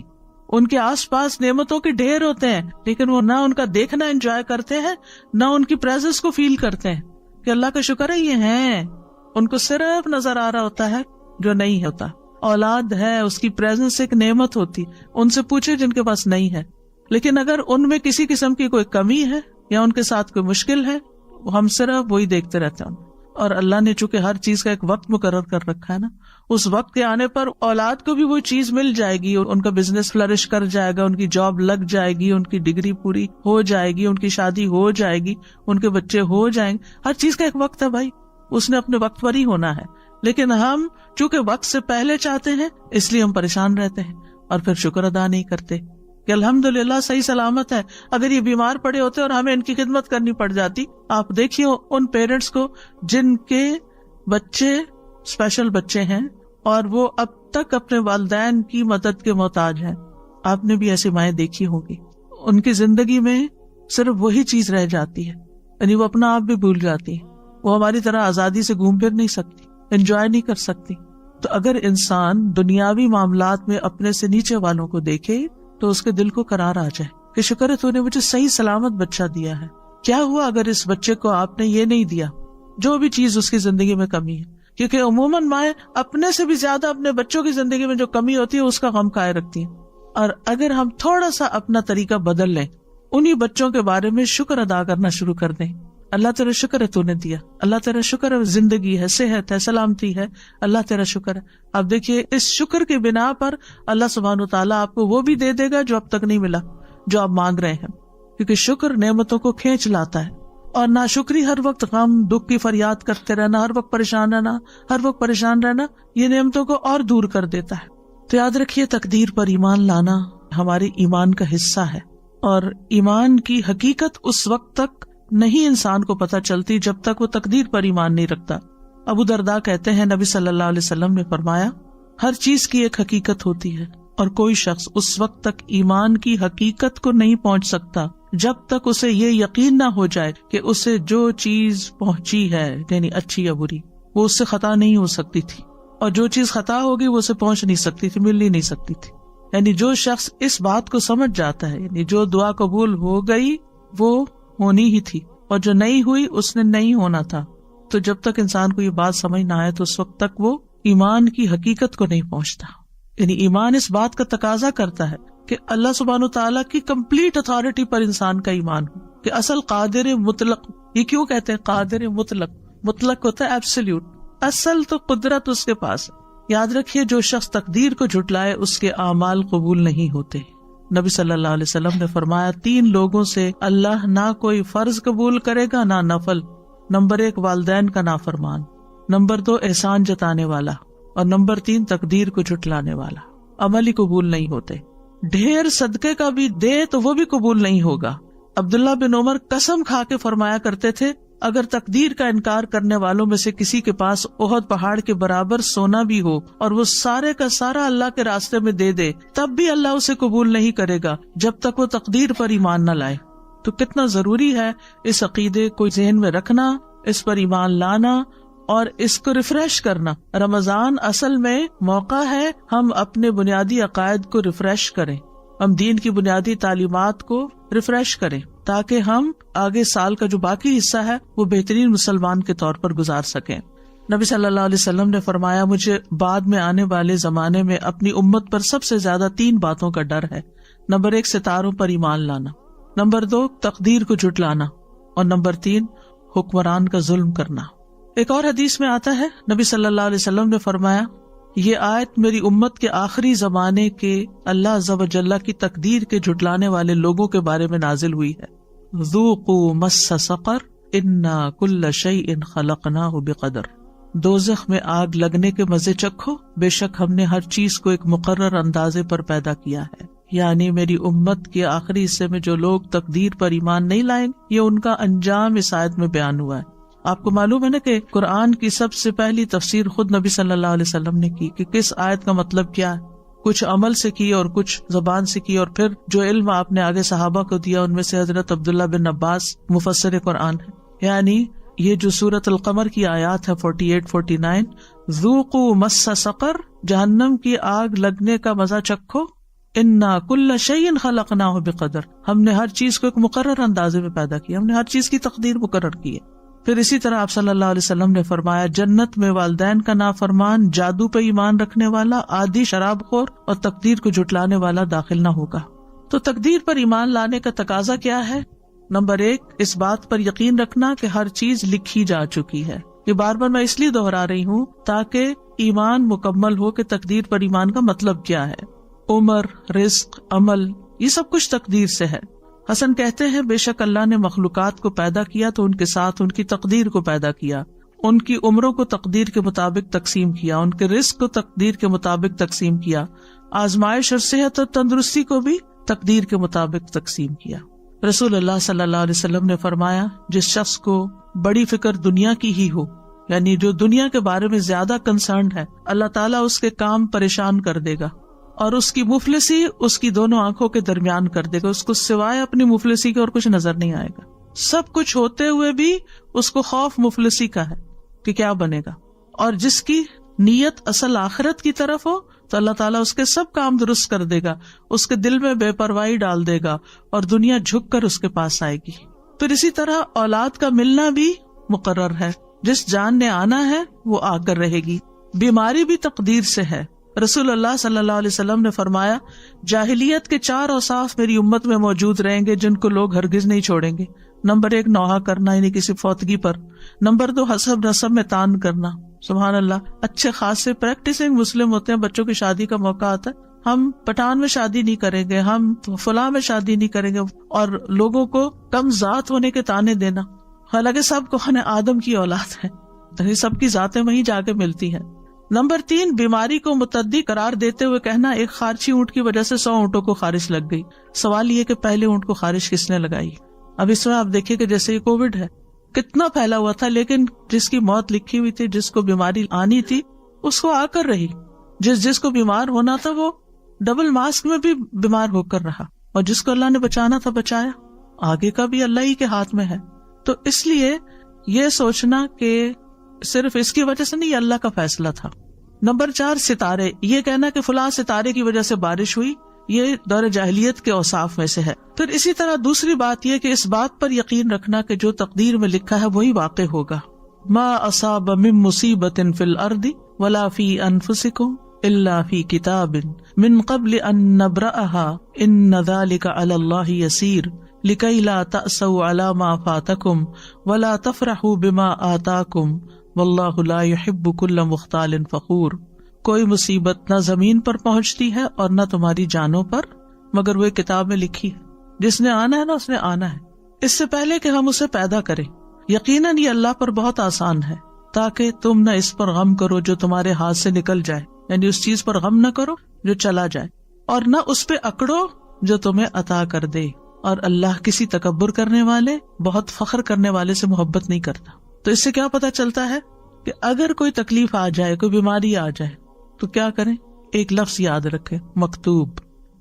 S1: ان کے آس پاس نعمتوں کے ڈھیر ہوتے ہیں لیکن وہ نہ ان کا دیکھنا انجوائے کرتے ہیں، نہ ان کی پریزنس کو فیل کرتے ہیں کہ اللہ کا شکر ہے یہ ہیں۔ ان کو صرف نظر آ رہا ہوتا ہے جو نہیں ہوتا۔ اولاد ہے، اس کی پریزنس ایک نعمت ہوتی، ان سے پوچھے جن کے پاس نہیں ہے۔ لیکن اگر ان میں کسی قسم کی کوئی کمی ہے یا ان کے ساتھ کوئی مشکل ہے، ہم صرف وہی دیکھتے رہتے ہیں۔ اور اللہ نے چونکہ ہر چیز کا ایک وقت مقرر کر رکھا ہے نا، اس وقت کے آنے پر اولاد کو بھی وہ چیز مل جائے گی، ان کا بزنس فلرش کر جائے گا، ان کی جاب لگ جائے گی، ان کی ڈگری پوری ہو جائے گی، ان کی شادی ہو جائے گی، ان کے بچے ہو جائیں گے۔ ہر چیز کا ایک وقت ہے بھائی، اس نے اپنے وقت پر ہی ہونا ہے۔ لیکن ہم چونکہ وقت سے پہلے چاہتے ہیں اس لیے ہم پریشان رہتے ہیں اور پھر شکر ادا نہیں کرتے کہ الحمدللہ صحیح سلامت ہے۔ اگر یہ بیمار پڑے ہوتے اور ہمیں ان کی خدمت کرنی پڑ جاتی، آپ دیکھیے ان پیرنٹس کو جن کے بچے اسپیشل بچے ہیں اور وہ اب تک اپنے والدین کی مدد کے محتاج ہیں۔ آپ نے بھی ایسی مائیں دیکھی ہوگی، ان کی زندگی میں صرف وہی چیز رہ جاتی ہے، یعنی وہ اپنا آپ بھی بھول جاتی ہے۔ وہ ہماری طرح آزادی سے گھوم پھر نہیں سکتی، انجوائے نہیں کر سکتی۔ تو اگر انسان دنیاوی معاملات میں اپنے سے نیچے والوں کو دیکھے تو اس کے دل کو قرار آ جائے کہ شکر ہے تو نے مجھے صحیح سلامت بچہ دیا ہے۔ کیا ہوا اگر اس بچے کو آپ نے یہ نہیں دیا، جو بھی چیز اس کی زندگی میں کمی ہے، کیونکہ عموماً مائیں اپنے سے بھی زیادہ اپنے بچوں کی زندگی میں جو کمی ہوتی ہے اس کا غم کھائے رکھتی ہیں۔ اور اگر ہم تھوڑا سا اپنا طریقہ بدل لیں، انہی بچوں کے بارے میں شکر ادا کرنا شروع کر دیں، اللہ تیرا شکر ہے تو نے دیا، اللہ تیرا شکر ہے زندگی ہے، صحت ہے، سلامتی ہے، اللہ تیرا شکر ہے۔ اب دیکھیے اس شکر کی بنا پر اللہ سبحانہ تعالیٰ آپ کو وہ بھی دے دے گا جو اب تک نہیں ملا، جو آپ مانگ رہے ہیں، کیونکہ شکر نعمتوں کو کھینچ لاتا ہے۔ اور ناشکری ہر وقت غم دکھ کی فریاد کرتے رہنا، ہر وقت پریشان رہنا یہ نعمتوں کو اور دور کر دیتا ہے۔ تو یاد رکھیے تقدیر پر ایمان لانا ہمارے ایمان کا حصہ ہے، اور ایمان کی حقیقت اس وقت تک نہیں انسان کو پتہ چلتی جب تک وہ تقدیر پر ایمان نہیں رکھتا۔ ابو درداء کہتے ہیں نبی صلی اللہ علیہ وسلم نے فرمایا، ہر چیز کی ایک حقیقت ہوتی ہے اور کوئی شخص اس وقت تک ایمان کی حقیقت کو نہیں پہنچ سکتا جب تک اسے یہ یقین نہ ہو جائے کہ اسے جو چیز پہنچی ہے یعنی اچھی یا بری وہ اس سے خطا نہیں ہو سکتی تھی، اور جو چیز خطا ہوگی وہ اسے پہنچ نہیں سکتی تھی، مل ہی نہیں سکتی تھی۔ یعنی جو شخص اس بات کو سمجھ جاتا ہے، یعنی جو دعا قبول ہو گئی وہ ہونی ہی تھی، اور جو نہیں ہوئی اس نے نہیں ہونا تھا. تو جب تک انسان کو یہ بات سمجھ نہ آئے تو اس وقت تک وہ ایمان کی حقیقت کو نہیں پہنچتا. یعنی ایمان اس بات کا تقاضا کرتا ہے کہ اللہ سبحانہ تعالیٰ کی کمپلیٹ اتھارٹی پر انسان کا ایمان ہو، کہ اصل قادر مطلق. یہ کیوں کہتے ہیں قادر مطلق؟ مطلق ہوتا ہے ایبسلیوٹ، اصل تو قدرت اس کے پاس ہے. یاد رکھیے جو شخص تقدیر کو جھٹلائے اس کے اعمال قبول نہیں ہوتے. نبی صلی اللہ علیہ وسلم نے فرمایا 3 لوگوں سے اللہ نہ کوئی فرض قبول کرے گا نہ نفل. نمبر 1 والدین کا نافرمان، نمبر 2 احسان جتانے والا، اور نمبر 3 تقدیر کو جھٹلانے والا. عمل ہی قبول نہیں ہوتے. ڈھیر صدقے کا بھی دے تو وہ بھی قبول نہیں ہوگا. عبداللہ بن عمر قسم کھا کے فرمایا کرتے تھے اگر تقدیر کا انکار کرنے والوں میں سے کسی کے پاس احد پہاڑ کے برابر سونا بھی ہو اور وہ سارے کا سارا اللہ کے راستے میں دے دے تب بھی اللہ اسے قبول نہیں کرے گا جب تک وہ تقدیر پر ایمان نہ لائے. تو کتنا ضروری ہے اس عقیدے کو ذہن میں رکھنا، اس پر ایمان لانا اور اس کو ریفریش کرنا. رمضان اصل میں موقع ہے ہم اپنے بنیادی عقائد کو ریفریش کریں، ہم دین کی بنیادی تعلیمات کو ریفریش کریں تاکہ ہم آگے سال کا جو باقی حصہ ہے وہ بہترین مسلمان کے طور پر گزار سکیں. نبی صلی اللہ علیہ وسلم نے فرمایا مجھے بعد میں آنے والے زمانے میں اپنی امت پر سب سے زیادہ 3 باتوں کا ڈر ہے. نمبر 1 ستاروں پر ایمان لانا، نمبر 2 تقدیر کو جھٹلانا، اور نمبر 3 حکمران کا ظلم کرنا. ایک اور حدیث میں آتا ہے نبی صلی اللہ علیہ وسلم نے فرمایا یہ آیت میری امت کے آخری زمانے کے اللہ عز و جل کی تقدیر کے جھٹلانے والے لوگوں کے بارے میں نازل ہوئی ہے. ذوقوا مس سقر انا کل شیء خلقناہ بقدر. دوزخ میں آگ لگنے کے مزے چکھو، بے شک ہم نے ہر چیز کو ایک مقرر اندازے پر پیدا کیا ہے. یعنی میری امت کے آخری حصے میں جو لوگ تقدیر پر ایمان نہیں لائیں یہ ان کا انجام اس آیت میں بیان ہوا ہے. آپ کو معلوم ہے نا کہ قرآن کی سب سے پہلی تفسیر خود نبی صلی اللہ علیہ وسلم نے کی کہ کس آیت کا مطلب کیا ہے. کچھ عمل سے کی اور کچھ زبان سے کی، اور پھر جو علم آپ نے آگے صحابہ کو دیا ان میں سے حضرت عبداللہ بن عباس مفسر قرآن ہے. یعنی یہ جو سورۃ القمر کی آیات ہے 48-49 ذوقوا مس سقر، جہنم کی آگ لگنے کا مزہ چکھو، انا کل شیء خلقناہ بقدر، ہم نے ہر چیز کو ایک مقرر اندازے میں پیدا کیا، ہم نے ہر چیز کی تقدیر مقرر کی ہے. پھر اسی طرح آپ صلی اللہ علیہ وسلم نے فرمایا جنت میں والدین کا نافرمان، جادو پہ ایمان رکھنے والا، عادی شراب خور اور تقدیر کو جھٹلانے والا داخل نہ ہوگا. تو تقدیر پر ایمان لانے کا تقاضا کیا ہے؟ نمبر 1 اس بات پر یقین رکھنا کہ ہر چیز لکھی جا چکی ہے. یہ بار بار میں اس لیے دہرا رہی ہوں تاکہ ایمان مکمل ہو کہ تقدیر پر ایمان کا مطلب کیا ہے. عمر، رزق، عمل، یہ سب کچھ تقدیر سے ہے. حسن کہتے ہیں بے شک اللہ نے مخلوقات کو پیدا کیا تو ان کے ساتھ ان کی تقدیر کو پیدا کیا، ان کی عمروں کو تقدیر کے مطابق تقسیم کیا، ان کے رزق کو تقدیر کے مطابق تقسیم کیا، آزمائش اور صحت اور تندرستی کو بھی تقدیر کے مطابق تقسیم کیا. رسول اللہ صلی اللہ علیہ وسلم نے فرمایا جس شخص کو بڑی فکر دنیا کی ہی ہو، یعنی جو دنیا کے بارے میں زیادہ کنسرنڈ ہے، اللہ تعالیٰ اس کے کام پریشان کر دے گا اور اس کی مفلسی اس کی دونوں آنکھوں کے درمیان کر دے گا. اس کو سوائے اپنی مفلسی کے اور کچھ نظر نہیں آئے گا. سب کچھ ہوتے ہوئے بھی اس کو خوف مفلسی کا ہے کہ کیا بنے گا. اور جس کی نیت اصل آخرت کی طرف ہو تو اللہ تعالیٰ اس کے سب کام درست کر دے گا، اس کے دل میں بے پرواہی ڈال دے گا اور دنیا جھک کر اس کے پاس آئے گی. پھر اسی طرح اولاد کا ملنا بھی مقرر ہے. جس جان نے آنا ہے وہ آ کر رہے گی. بیماری بھی تقدیر سے ہے. رسول اللہ صلی اللہ علیہ وسلم نے فرمایا جاہلیت کے 4 اوصاف میری امت میں موجود رہیں گے جن کو لوگ ہرگز نہیں چھوڑیں گے. نمبر 1 نوحہ کرنا یعنی کسی فوتگی پر. نمبر 2 حسب نسب میں تان کرنا. سبحان اللہ، اچھے خاصے پریکٹسنگ مسلم ہوتے ہیں، بچوں کی شادی کا موقع آتا ہے ہم پٹھان میں شادی نہیں کریں گے، ہم فلاں میں شادی نہیں کریں گے، اور لوگوں کو کم ذات ہونے کے تانے دینا، حالانکہ سب کو آدم کی اولاد ہے، سب کی ذاتیں وہیں جا کے ملتی ہیں. نمبر 3 بیماری کو متعدی قرار دیتے ہوئے کہنا ایک خارچی اونٹ کی وجہ سے 100 اونٹوں کو خارش لگ گئی. سوال یہ کہ پہلے اونٹ کو خارش کس نے لگائی؟ اب اس میں آپ دیکھیں کہ جیسے یہ کووڈ ہے کتنا پھیلا ہوا تھا، لیکن جس کی موت لکھی ہوئی تھی، جس کو بیماری آنی تھی اس کو آ کر رہی. جس کو بیمار ہونا تھا وہ ڈبل ماسک میں بھی بیمار ہو کر رہا، اور جس کو اللہ نے بچانا تھا بچایا. آگے کا بھی اللہ ہی کے ہاتھ میں ہے. تو اس لیے یہ سوچنا کہ صرف اس کی وجہ سے نہیں، یہ اللہ کا فیصلہ تھا. نمبر 4 ستارے. یہ کہنا کہ فلاں ستارے کی وجہ سے بارش ہوئی، یہ دور جاہلیت کے اوصاف میں سے ہے. پھر اسی طرح دوسری بات یہ کہ اس بات پر یقین رکھنا کہ جو تقدیر میں لکھا ہے وہی واقع ہوگا. ما اصاب من مصیبت فی الارض ولا فی انفسکم الا فی کتاب من قبل ان نبرأها ان ذلک علی اللہ یسیر لکی لا تأسوا علی ما فاتکم ولا تفرحوا بما آتاکم واللہ لا يحب کل مختال فخور. کوئی مصیبت نہ زمین پر پہنچتی ہے اور نہ تمہاری جانوں پر مگر وہ کتاب میں لکھی ہے. جس نے آنا ہے نا اس نے آنا ہے، اس سے پہلے کہ ہم اسے پیدا کریں. یقیناً یہ اللہ پر بہت آسان ہے، تاکہ تم نہ اس پر غم کرو جو تمہارے ہاتھ سے نکل جائے، یعنی اس چیز پر غم نہ کرو جو چلا جائے، اور نہ اس پہ اکڑو جو تمہیں عطا کر دے. اور اللہ کسی تکبر کرنے والے، بہت فخر کرنے والے سے محبت نہیں کرتا. تو اس سے کیا پتا چلتا ہے کہ اگر کوئی تکلیف آ جائے، کوئی بیماری آ جائے تو کیا کریں؟ ایک لفظ یاد رکھیں، مکتوب.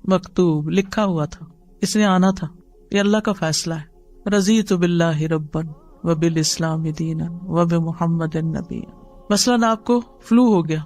S1: مکتوب لکھا ہوا تھا، اس نے آنا تھا، یہ اللہ کا فیصلہ ہے. رضیت باللہ ربا وبالاسلام دینا وبمحمد نبی. مثلاً آپ کو فلو ہو گیا،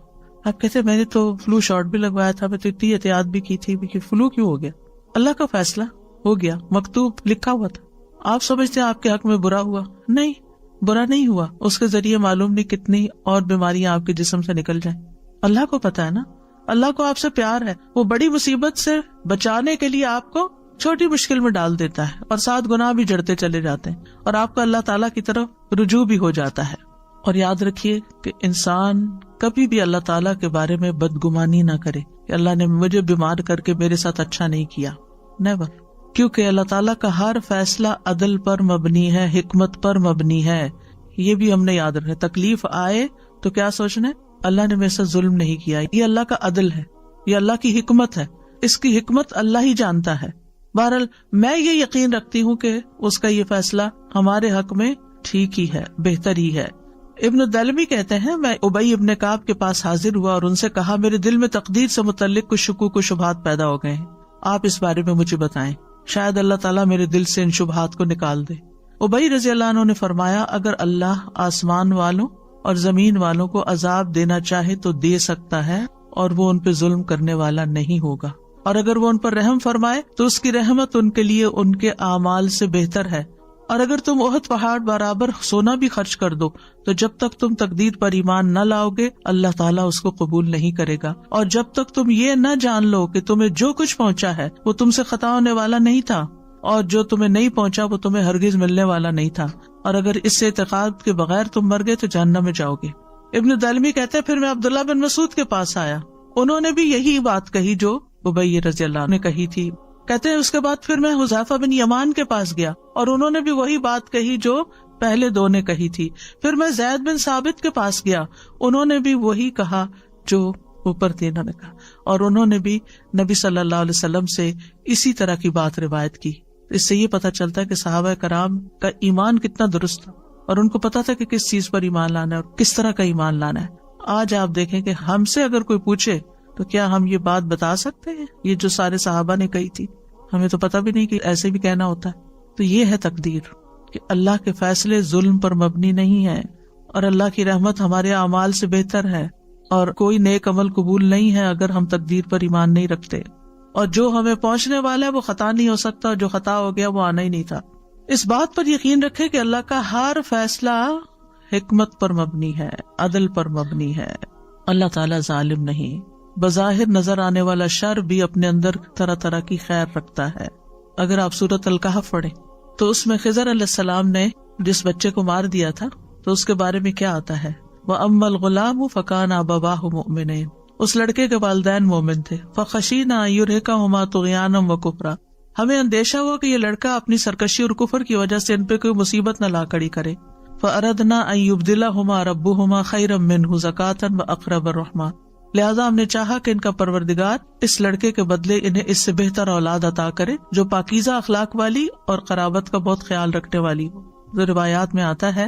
S1: آپ کہتے میں نے تو فلو شاٹ بھی لگوایا تھا، میں تو اتنی احتیاط بھی کی تھی، فلو کیوں ہو گیا؟ اللہ کا فیصلہ ہو گیا، مکتوب لکھا ہوا تھا. آپ سمجھتے ہیں آپ کے حق میں برا ہوا؟ نہیں، برا نہیں ہوا. اس کے ذریعے معلوم نہیں کتنی اور بیماریاں آپ کے جسم سے نکل جائیں. اللہ کو پتا ہے نا، اللہ کو آپ سے پیار ہے، وہ بڑی مصیبت سے بچانے کے لیے آپ کو چھوٹی مشکل میں ڈال دیتا ہے، اور 7 گناہ بھی جڑتے چلے جاتے ہیں، اور آپ کا اللہ تعالیٰ کی طرف رجوع بھی ہو جاتا ہے. اور یاد رکھیے کہ انسان کبھی بھی اللہ تعالیٰ کے بارے میں بدگمانی نہ کرے کہ اللہ نے مجھے بیمار کر کے میرے ساتھ اچھا نہیں کیا. نیور. کیونکہ اللہ تعالیٰ کا ہر فیصلہ عدل پر مبنی ہے، حکمت پر مبنی ہے. یہ بھی ہم نے یاد رکھنا. تکلیف آئے تو کیا سوچنا ہے؟ اللہ نے میرے ساتھ ظلم نہیں کیا، یہ اللہ کا عدل ہے، یہ اللہ کی حکمت ہے. اس کی حکمت اللہ ہی جانتا ہے. بہرحال میں یہ یقین رکھتی ہوں کہ اس کا یہ فیصلہ ہمارے حق میں ٹھیک ہی ہے، بہتر ہی ہے. ابن دلمی کہتے ہیں میں ابی ابن کعب کے پاس حاضر ہوا اور ان سے کہا میرے دل میں تقدیر سے متعلق کچھ شکوک و شبہات پیدا ہو گئے ہیں، آپ اس بارے میں مجھے بتائیں، شاید اللہ تعالیٰ میرے دل سے ان شبہات کو نکال دے. ابی رضی اللہ عنہ نے فرمایا اگر اللہ آسمان والوں اور زمین والوں کو عذاب دینا چاہے تو دے سکتا ہے، اور وہ ان پہ ظلم کرنے والا نہیں ہوگا. اور اگر وہ ان پر رحم فرمائے تو اس کی رحمت ان کے لیے ان کے اعمال سے بہتر ہے. اور اگر تم احد پہاڑ برابر سونا بھی خرچ کر دو تو جب تک تم تقدیر پر ایمان نہ لاؤ گے اللہ تعالیٰ اس کو قبول نہیں کرے گا. اور جب تک تم یہ نہ جان لو کہ تمہیں جو کچھ پہنچا ہے وہ تم سے خطا ہونے والا نہیں تھا، اور جو تمہیں نہیں پہنچا وہ تمہیں ہرگز ملنے والا نہیں تھا، اور اگر اس سے اعتقاد کے بغیر تم مر گئے تو جہنم میں جاؤ گے. ابن دلمی کہتے ہیں پھر میں عبداللہ بن مسعود کے پاس آیا، انہوں نے بھی یہی بات کہی جو ابی رضی اللہ عنہ نے کہی تھی. کہتے ہیں اس کے بعد پھر میں حذیفہ بن یمان کے پاس گیا اور انہوں نے بھی وہی بات کہی جو پہلے دو نے کہی تھی. پھر میں زید بن ثابت کے پاس گیا، انہوں نے بھی وہی کہا جو اوپر تینوں نے کہا، اور انہوں نے بھی نبی صلی اللہ علیہ وسلم سے اسی طرح کی بات روایت کی. اس سے یہ پتہ چلتا ہے کہ صحابہ کرام کا ایمان کتنا درست تھا، اور ان کو پتا تھا کہ کس چیز پر ایمان لانا ہے اور کس طرح کا ایمان لانا ہے. آج آپ دیکھیں کہ ہم سے اگر کوئی پوچھے تو کیا ہم یہ بات بتا سکتے ہیں یہ جو سارے صحابہ نے کہی تھی؟ ہمیں تو پتہ بھی نہیں کہ ایسے بھی کہنا ہوتا ہے. تو یہ ہے تقدیر کہ اللہ کے فیصلے ظلم پر مبنی نہیں ہے، اور اللہ کی رحمت ہمارے اعمال سے بہتر ہے، اور کوئی نیک عمل قبول نہیں ہے اگر ہم تقدیر پر ایمان نہیں رکھتے. اور جو ہمیں پہنچنے والا ہے وہ خطا نہیں ہو سکتا، اور جو خطا ہو گیا وہ آنا ہی نہیں تھا. اس بات پر یقین رکھے کہ اللہ کا ہر فیصلہ حکمت پر مبنی ہے، عدل پر مبنی ہے. اللہ تعالیٰ ظالم نہیں. بظاہر نظر آنے والا شر بھی اپنے اندر طرح طرح کی خیر رکھتا ہے. اگر آپ سورۃ الکہف پڑھیں تو اس میں خضر علیہ السلام نے جس بچے کو مار دیا تھا تو اس کے بارے میں کیا آتا ہے؟ وَأَمَّا الْغُلَامُ فَكَانَ أَبَوَاهُ مُؤْمِنَيْنِ. اس لڑکے کے والدین مومن تھے. فَخَشِينَا أَن يُرْهِقَهُمَا طُغْيَانًا وَكُفْرًا. ہمیں اندیشہ ہوا کہ یہ لڑکا اپنی سرکشی اور کفر کی وجہ سے ان پہ کوئی مصیبت نہ لا کھڑی کرے. فَأَرَدْنَا أَن يُبْدِلَهُمَا رَبُّهُمَا خَيْرًا مِّنْهُ زَكَاةً وَأَقْرَبَ رَحْمًا. لہذا ہم نے چاہا کہ ان کا پروردگار اس لڑکے کے بدلے انہیں اس سے بہتر اولاد عطا کرے جو پاکیزہ اخلاق والی اور قرابت کا بہت خیال رکھنے والی ہو. تو روایات میں آتا ہے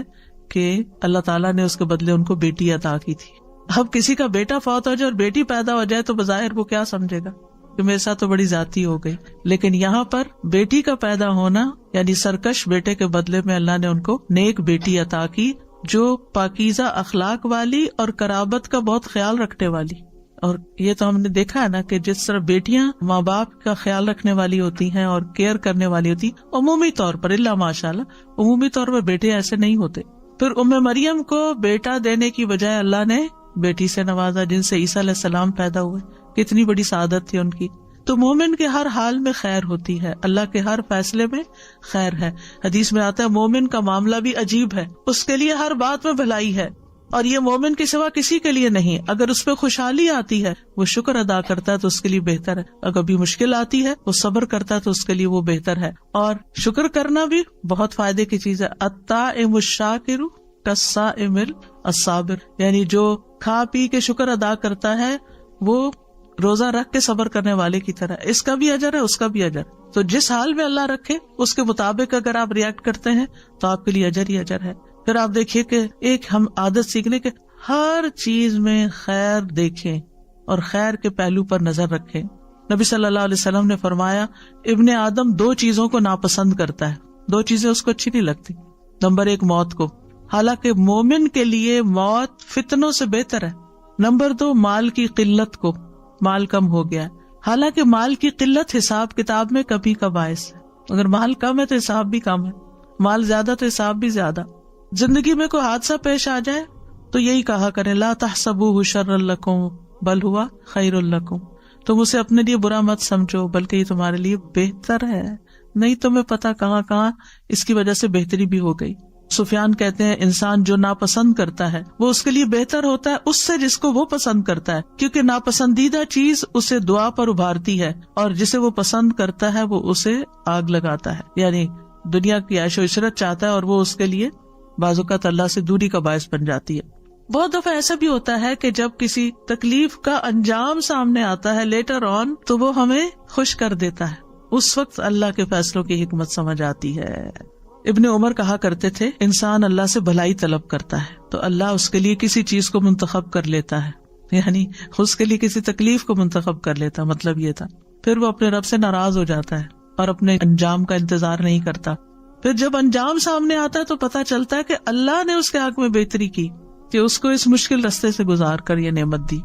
S1: کہ اللہ تعالیٰ نے اس کے بدلے ان کو بیٹی عطا کی تھی. اب کسی کا بیٹا فوت ہو جائے اور بیٹی پیدا ہو جائے تو بظاہر وہ کیا سمجھے گا کہ میرے ساتھ تو بڑی زیادتی ہو گئی. لیکن یہاں پر بیٹی کا پیدا ہونا یعنی سرکش بیٹے کے بدلے میں اللہ نے ان کو نیک بیٹی عطا کی، جو پاکیزہ اخلاق والی اور قرابت کا بہت خیال رکھنے والی. اور یہ تو ہم نے دیکھا ہے نا کہ جس طرح بیٹیاں ماں باپ کا خیال رکھنے والی ہوتی ہیں اور کیئر کرنے والی ہوتی ہیں عمومی طور پر، اللہ ماشاءاللہ عمومی طور پر بیٹے ایسے نہیں ہوتے. پھر مریم کو بیٹا دینے کی بجائے اللہ نے بیٹی سے نوازا جن سے عیسیٰ علیہ السلام پیدا ہوئے. کتنی بڑی سعادت تھی ان کی. تو مومن کے ہر حال میں خیر ہوتی ہے، اللہ کے ہر فیصلے میں خیر ہے. حدیث میں آتا ہے مومن کا معاملہ بھی عجیب ہے، اس کے لیے ہر بات میں بھلائی ہے، اور یہ مومن کے سوا کسی کے لیے نہیں. اگر اس پہ خوشحالی آتی ہے وہ شکر ادا کرتا ہے تو اس کے لیے بہتر ہے، اگر بھی مشکل آتی ہے وہ صبر کرتا ہے تو اس کے لیے وہ بہتر ہے. اور شکر کرنا بھی بہت فائدے کی چیز ہے. الطاعم الشاکر کالصائم الصابر، یعنی جو کھا پی کے شکر ادا کرتا ہے وہ روزہ رکھ کے صبر کرنے والے کی طرح. اس کا بھی اجر ہے، اس کا بھی اجر. تو جس حال میں اللہ رکھے اس کے مطابق اگر آپ ریئیکٹ کرتے ہیں تو آپ کے لیے اجر ہی اجر ہے. پھر آپ دیکھیے کہ ایک ہم عادت سیکھنے کے ہر چیز میں خیر دیکھیں اور خیر کے پہلو پر نظر رکھیں. نبی صلی اللہ علیہ وسلم نے فرمایا ابن آدم 2 چیزوں کو ناپسند کرتا ہے، 2 چیزیں اس کو اچھی نہیں لگتی. نمبر 1 موت کو، حالانکہ مومن کے لیے موت فتنوں سے بہتر ہے. نمبر 2 مال کی قلت کو، مال کم ہو گیا ہے، حالانکہ مال کی قلت حساب کتاب میں کمی کا باعث ہے. اگر مال کم ہے تو حساب بھی کم ہے، مال زیادہ تو حساب بھی زیادہ. زندگی میں کوئی حادثہ پیش آ جائے تو یہی کہا کریں لا تحسبوہ شرا لکم بل ہوا خیر لکم، تم اسے اپنے لیے برا مت سمجھو بلکہ یہ تمہارے لیے بہتر ہے. نہیں تمہیں پتا کہاں کہاں اس کی وجہ سے بہتری بھی ہو گئی. سفیان کہتے ہیں انسان جو ناپسند کرتا ہے وہ اس کے لیے بہتر ہوتا ہے اس سے جس کو وہ پسند کرتا ہے، کیونکہ ناپسندیدہ چیز اسے دعا پر ابھارتی ہے اور جسے وہ پسند کرتا ہے وہ اسے آگ لگاتا ہے. یعنی دنیا کی عیش و عشرت چاہتا ہے اور وہ اس کے لیے بعض اوقات اللہ سے دوری کا باعث بن جاتی ہے. بہت دفعہ ایسا بھی ہوتا ہے کہ جب کسی تکلیف کا انجام سامنے آتا ہے لیٹر آن تو وہ ہمیں خوش کر دیتا ہے، اس وقت اللہ کے فیصلوں کی حکمت سمجھ آتی ہے. ابن عمر کہا کرتے تھے انسان اللہ سے بھلائی طلب کرتا ہے تو اللہ اس کے لیے کسی چیز کو منتخب کر لیتا ہے، یعنی اس کے لیے کسی تکلیف کو منتخب کر لیتا. مطلب یہ تھا پھر وہ اپنے رب سے ناراض ہو جاتا ہے اور اپنے انجام کا انتظار نہیں کرتا. پھر جب انجام سامنے آتا ہے تو پتا چلتا ہے کہ اللہ نے اس کے حق میں بہتری کی کہ اس کو اس مشکل رستے سے گزار کر یہ نعمت دی.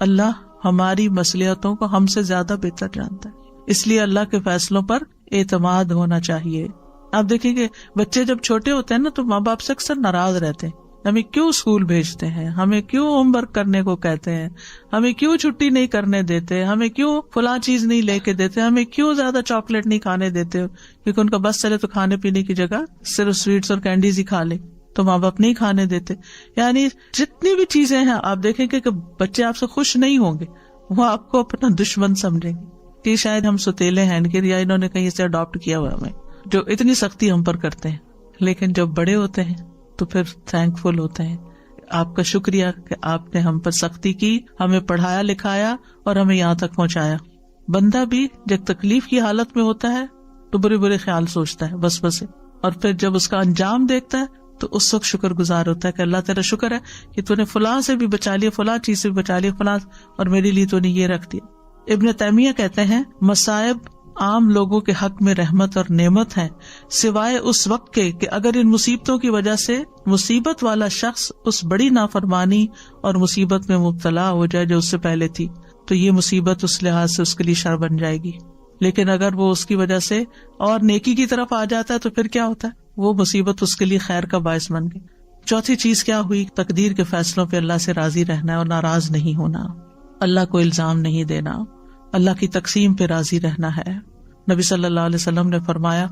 S1: اللہ ہماری مصلحتوں کو ہم سے زیادہ بہتر جانتا ہے، اس لیے اللہ کے فیصلوں پر اعتماد ہونا چاہیے. آپ دیکھیں کہ بچے جب چھوٹے ہوتے ہیں نا تو ماں باپ سے اکثر ناراض رہتے ہیں، ہمیں کیوں اسکول بھیجتے ہیں، ہمیں کیوں ہوم ورک کرنے کو کہتے ہیں، ہمیں کیوں چھٹی نہیں کرنے دیتے، ہمیں کیوں فلاں چیز نہیں لے کے دیتے، ہمیں کیوں زیادہ چاکلیٹ نہیں کھانے دیتے، کیونکہ ان کا بس چلے تو کھانے پینے کی جگہ صرف سویٹس اور کینڈیز ہی کھا لے تو ماں باپ نہیں کھانے دیتے. یعنی جتنی بھی چیزیں ہیں آپ دیکھیں کہ بچے آپ سے خوش نہیں ہوں گے، وہ آپ کو اپنا دشمن سمجھیں گے کہ شاید ہم ستیلے ہیں یا انہوں نے کہیں سے اڈاپٹ کیا ہوا ہمیں، جو اتنی سختی ہم پر کرتے ہیں. لیکن جب بڑے ہوتے ہیں تو پھر تھینک فل ہوتے ہیں، آپ کا شکریہ کہ آپ نے ہم پر سختی کی، ہمیں پڑھایا لکھایا اور ہمیں یہاں تک پہنچایا. بندہ بھی جب تکلیف کی حالت میں ہوتا ہے تو برے برے خیال سوچتا ہے بس بس، اور پھر جب اس کا انجام دیکھتا ہے تو اس وقت شکر گزار ہوتا ہے کہ اللہ تیرا شکر ہے کہ تو نے فلاں سے بھی بچا لیا، فلاں چیز سے بھی بچا لیا، فلاں اور میرے لیے تو نے یہ رکھ دیا. ابن تیمیہ کہتے ہیں مصائب عام لوگوں کے حق میں رحمت اور نعمت ہیں سوائے اس وقت کے کہ اگر ان مصیبتوں کی وجہ سے مصیبت والا شخص اس بڑی نافرمانی اور مصیبت میں مبتلا ہو جائے جو اس سے پہلے تھی تو یہ مصیبت اس لحاظ سے اس کے لیے شر بن جائے گی. لیکن اگر وہ اس کی وجہ سے اور نیکی کی طرف آ جاتا ہے تو پھر کیا ہوتا ہے، وہ مصیبت اس کے لیے خیر کا باعث بن گئی. چوتھی چیز کیا ہوئی، تقدیر کے فیصلوں پہ اللہ سے راضی رہنا ہے اور ناراض نہیں ہونا، اللہ کو الزام نہیں دینا، اللہ کی تقسیم پہ راضی رہنا ہے. نبی صلی اللہ علیہ وسلم نے فرمایا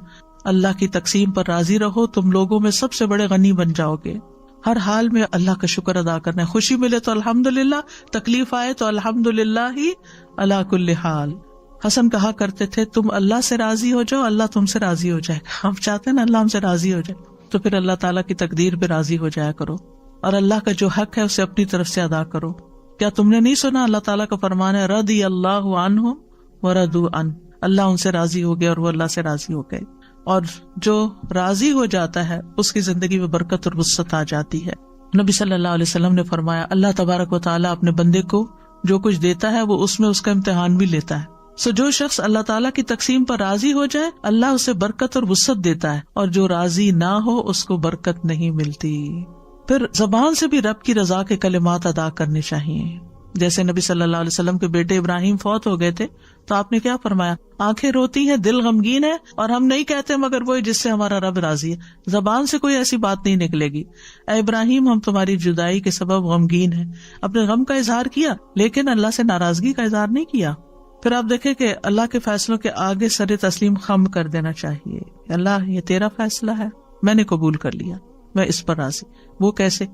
S1: اللہ کی تقسیم پر راضی رہو، تم لوگوں میں سب سے بڑے غنی بن جاؤ گے. ہر حال میں اللہ کا شکر ادا کرنا ہے، خوشی ملے تو الحمدللہ، تکلیف آئے تو الحمدللہ ہی علی کل حال. حسن کہا کرتے تھے تم اللہ سے راضی ہو جاؤ اللہ تم سے راضی ہو جائے گا. ہم چاہتے ہیں نا اللہ ہم سے راضی ہو جائے تو پھر اللہ تعالیٰ کی تقدیر پہ راضی ہو جایا کرو اور اللہ کا جو حق ہے اسے اپنی طرف سے ادا کرو. کیا تم نے نہیں سنا اللہ تعالیٰ کا فرمان ہے رضی اللہ عنہم ورضوا عنہ، اللہ ان سے راضی ہو گیا اور وہ اللہ سے راضی ہو گئے. اور جو راضی ہو جاتا ہے اس کی زندگی میں برکت اور وسعت آ جاتی ہے. نبی صلی اللہ علیہ وسلم نے فرمایا اللہ تبارک و تعالیٰ اپنے بندے کو جو کچھ دیتا ہے وہ اس میں اس کا امتحان بھی لیتا ہے. جو شخص اللہ تعالیٰ کی تقسیم پر راضی ہو جائے اللہ اسے برکت اور وسعت دیتا ہے، اور جو راضی نہ ہو اس کو برکت نہیں ملتی. پھر زبان سے بھی رب کی رضا کے کلمات ادا کرنے چاہیے. جیسے نبی صلی اللہ علیہ وسلم کے بیٹے ابراہیم فوت ہو گئے تھے تو آپ نے کیا فرمایا؟ آنکھیں روتی ہیں، دل غمگین ہے، اور ہم نہیں کہتے مگر وہی جس سے ہمارا رب راضی ہے. زبان سے کوئی ایسی بات نہیں نکلے گی، اے ابراہیم ہم تمہاری جدائی کے سبب غمگین ہیں. اپنے غم کا اظہار کیا لیکن اللہ سے ناراضگی کا اظہار نہیں کیا. پھر آپ دیکھیں کہ اللہ کے فیصلوں کے آگے سر تسلیم خم کر دینا چاہیے. اللہ یہ تیرا فیصلہ ہے، میں نے قبول کر لیا، میں اس پر راضی. وہ کیسے؟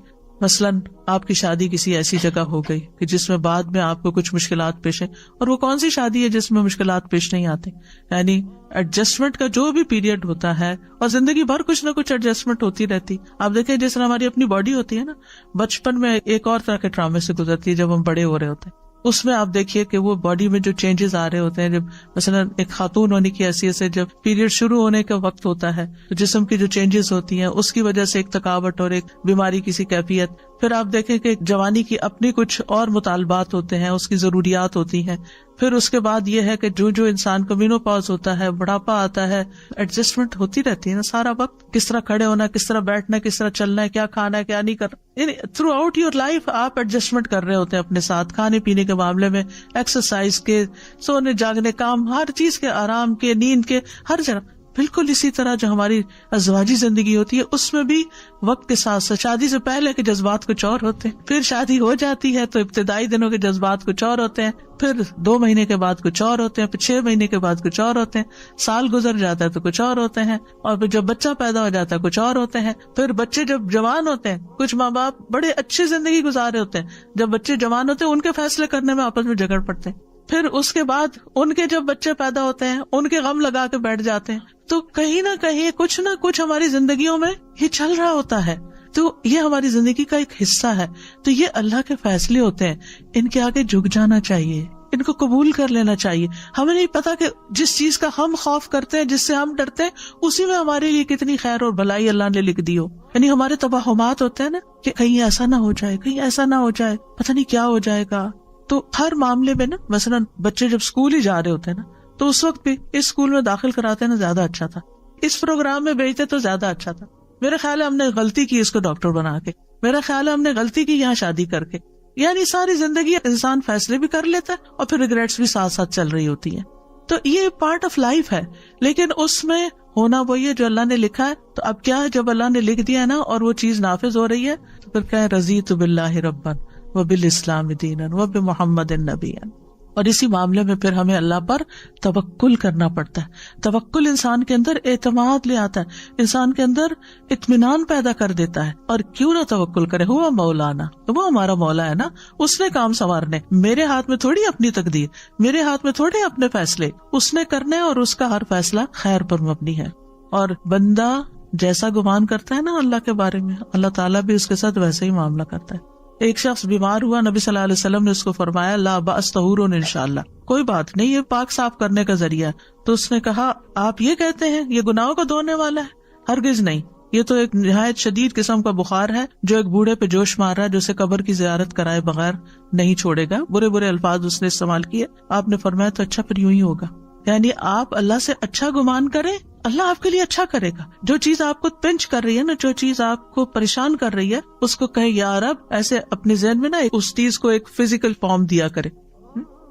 S1: مثلاً آپ کی شادی کسی ایسی جگہ ہو گئی کہ جس میں بعد میں آپ کو کچھ مشکلات پیش ہیں، اور وہ کون سی شادی ہے جس میں مشکلات پیش نہیں آتے؟ یعنی ایڈجسٹمنٹ کا جو بھی پیریڈ ہوتا ہے، اور زندگی بھر کچھ نہ کچھ ایڈجسٹمنٹ ہوتی رہتی. آپ دیکھیں جس طرح ہماری اپنی باڈی ہوتی ہے نا، بچپن میں ایک اور طرح کے ٹرامے سے گزرتی ہے. جب ہم بڑے ہو رہے ہوتے ہیں اس میں آپ دیکھیے کہ وہ باڈی میں جو چینجز آ رہے ہوتے ہیں. جب مثلا ایک خاتون ہونے کی حیثیت سے جب پیریڈ شروع ہونے کا وقت ہوتا ہے تو جسم کی جو چینجز ہوتی ہیں اس کی وجہ سے ایک تھکاوٹ اور ایک بیماری کی کیفیت. پھر آپ دیکھیں کہ جوانی کی اپنی کچھ اور مطالبات ہوتے ہیں، اس کی ضروریات ہوتی ہیں. پھر اس کے بعد یہ ہے کہ جو انسان کو مینوپاز ہوتا ہے، بڑھاپا آتا ہے، ایڈجسٹمنٹ ہوتی رہتی ہے نا سارا وقت. کس طرح کھڑے ہونا، کس طرح بیٹھنا، کس طرح چلنا ہے، کیا کھانا ہے کیا نہیں کرنا. یعنی تھرو آؤٹ یور لائف آپ ایڈجسٹمنٹ کر رہے ہوتے ہیں اپنے ساتھ، کھانے پینے کے معاملے میں، ایکسرسائز کے، سونے جاگنے، کام، ہر چیز کے، آرام کے، نیند کے، ہر جگہ. بالکل اسی طرح جو ہماری ازواجی زندگی ہوتی ہے اس میں بھی وقت کے ساتھ ساتھ شادی سے پہلے کے جذبات کچھ اور ہوتے ہیں، پھر شادی ہو جاتی ہے تو ابتدائی دنوں کے جذبات کچھ اور ہوتے ہیں، پھر 2 مہینے کے بعد کچھ اور ہوتے ہیں، پھر 6 مہینے کے بعد کچھ اور ہوتے ہیں، سال گزر جاتا ہے تو کچھ اور ہوتے ہیں، اور پھر جب بچہ پیدا ہو جاتا ہے کچھ اور ہوتے ہیں. پھر بچے جب جوان ہوتے ہیں، کچھ ماں باپ بڑے اچھی زندگی گزارے ہوتے ہیں، جب بچے جوان ہوتے ہیں ان کے فیصلے کرنے میں آپس میں جھگڑ پڑتے ہیں. پھر اس کے بعد ان کے جب بچے پیدا ہوتے ہیں ان کے غم لگا کے بیٹھ جاتے ہیں. تو کہیں نہ کہیں کچھ نہ کچھ ہماری زندگیوں میں یہ چل رہا ہوتا ہے. تو یہ ہماری زندگی کا ایک حصہ ہے. تو یہ اللہ کے فیصلے ہوتے ہیں، ان کے آگے جھک جانا چاہیے، ان کو قبول کر لینا چاہیے. ہمیں نہیں پتا کہ جس چیز کا ہم خوف کرتے ہیں، جس سے ہم ڈرتے ہیں، اسی میں ہمارے لیے کتنی خیر اور بھلائی اللہ نے لکھ دی ہو. یعنی ہمارے توہمات ہوتے ہیں نا کہ کہیں ایسا نہ ہو جائے، کہیں ایسا نہ ہو جائے، پتہ نہیں کیا ہو جائے گا. تو ہر معاملے میں نا، مثلا بچے جب اسکول ہی جا رہے ہوتے ہیں نا تو اس وقت بھی اس اسکول میں داخل کراتے نا زیادہ اچھا تھا، اس پروگرام میں بھیجتے تو زیادہ اچھا تھا، میرا خیال ہے ہم نے غلطی کی اس کو ڈاکٹر بنا کے، میرا خیال ہے ہم نے غلطی کی یہاں شادی کر کے. یعنی ساری زندگی انسان فیصلے بھی کر لیتا ہے اور پھر ریگریٹس بھی ساتھ ساتھ چل رہی ہوتی ہیں. تو یہ پارٹ آف لائف ہے، لیکن اس میں ہونا وہی ہے جو اللہ نے لکھا ہے. تو اب کیا ہے، جب اللہ نے لکھ دیا ہے نا اور وہ چیز نافذ ہو رہی ہے تو پھر کہیں رضیت باللہ ربا وبالاسلام دینا وبمحمد نبیا. اور اسی معاملے میں پھر ہمیں اللہ پر توکل کرنا پڑتا ہے. توکل انسان کے اندر اعتماد لے آتا ہے، انسان کے اندر اطمینان پیدا کر دیتا ہے. اور کیوں نہ توکل کرے، ہوا مولانا، وہ ہمارا مولا ہے نا، اس نے کام سنوارنے. میرے ہاتھ میں تھوڑی اپنی تقدیر، میرے ہاتھ میں تھوڑے اپنے فیصلے، اس نے کرنے اور اس کا ہر فیصلہ خیر پر مبنی ہے. اور بندہ جیسا گمان کرتا ہے نا اللہ کے بارے میں، اللہ تعالیٰ بھی اس کے ساتھ ویسے ہی معاملہ کرتا ہے. ایک شخص بیمار ہوا، نبی صلی اللہ علیہ وسلم نے اس کو فرمایا لا بأس طہور انشاءاللہ، کوئی بات نہیں، یہ پاک صاف کرنے کا ذریعہ ہے. تو اس نے کہا آپ یہ کہتے ہیں یہ گناہوں کو دھونے والا ہے؟ ہرگز نہیں، یہ تو ایک نہایت شدید قسم کا بخار ہے جو ایک بوڑھے پہ جوش مار رہا ہے، جو اسے قبر کی زیارت کرائے بغیر نہیں چھوڑے گا. برے برے الفاظ اس نے استعمال کیے. آپ نے فرمایا تو اچھا پھر یوں ہی ہوگا. یعنی آپ اللہ سے اچھا گمان کریں، اللہ آپ کے لیے اچھا کرے گا. جو چیز آپ کو پنچ کر رہی ہے نا، جو چیز آپ کو پریشان کر رہی ہے، اس کو کہے یا رب، ایسے اپنے ذہن میں نا اس چیز کو ایک فزیکل فارم دیا کرے،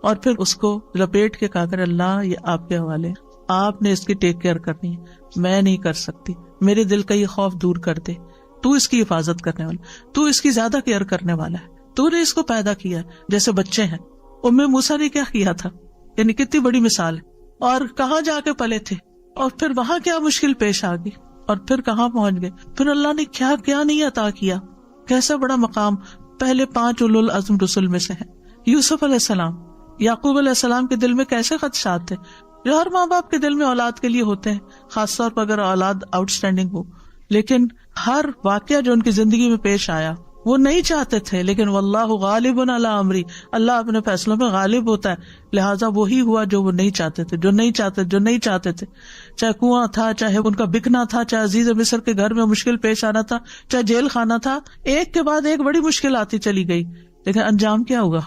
S1: اور پھر اس کو لپیٹ کے کہا کرے اللہ یہ آپ کے حوالے، آپ نے اس کی ٹیک کیئر کرنی ہے، میں نہیں کر سکتی، میرے دل کا یہ خوف دور کر دے، تو اس کی حفاظت کرنے والا، تو اس کی زیادہ کیئر کرنے والا ہے، تو نے اس کو پیدا کیا ہے. جیسے بچے ہیں، موسیٰ نے کیا کیا تھا، یعنی کتنی بڑی مثال ہے. اور کہاں جا کے پلے تھے، اور پھر وہاں کیا مشکل پیش آ گئی، اور پھر کہاں پہنچ گئے، پھر اللہ نے کیا کیا نہیں عطا کیا، کیسا بڑا مقام. پہلے 5 اولو العزم رسول میں سے ہیں. یوسف علیہ السلام، یعقوب علیہ السلام کے دل میں کیسے خدشات تھے، جو ہر ماں باپ کے دل میں اولاد کے لیے ہوتے ہیں، خاص طور پر اگر اولاد آؤٹ اسٹینڈنگ ہو. لیکن ہر واقعہ جو ان کی زندگی میں پیش آیا وہ نہیں چاہتے تھے، لیکن واللہ غالب علی امری، اللہ اپنے فیصلوں میں غالب ہوتا ہے، لہٰذا وہی ہوا جو وہ نہیں چاہتے تھے، جو نہیں چاہتے تھے. چاہے کنواں تھا، چاہے ان کا بکنا تھا، چاہے عزیز مصر کے گھر میں مشکل پیش آنا تھا، چاہے جیل خانہ تھا، ایک کے بعد ایک بڑی مشکل آتی چلی گئی، لیکن انجام کیا ہوا،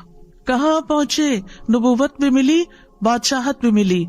S1: کہاں پہنچے، نبوت بھی ملی، بادشاہت بھی ملی،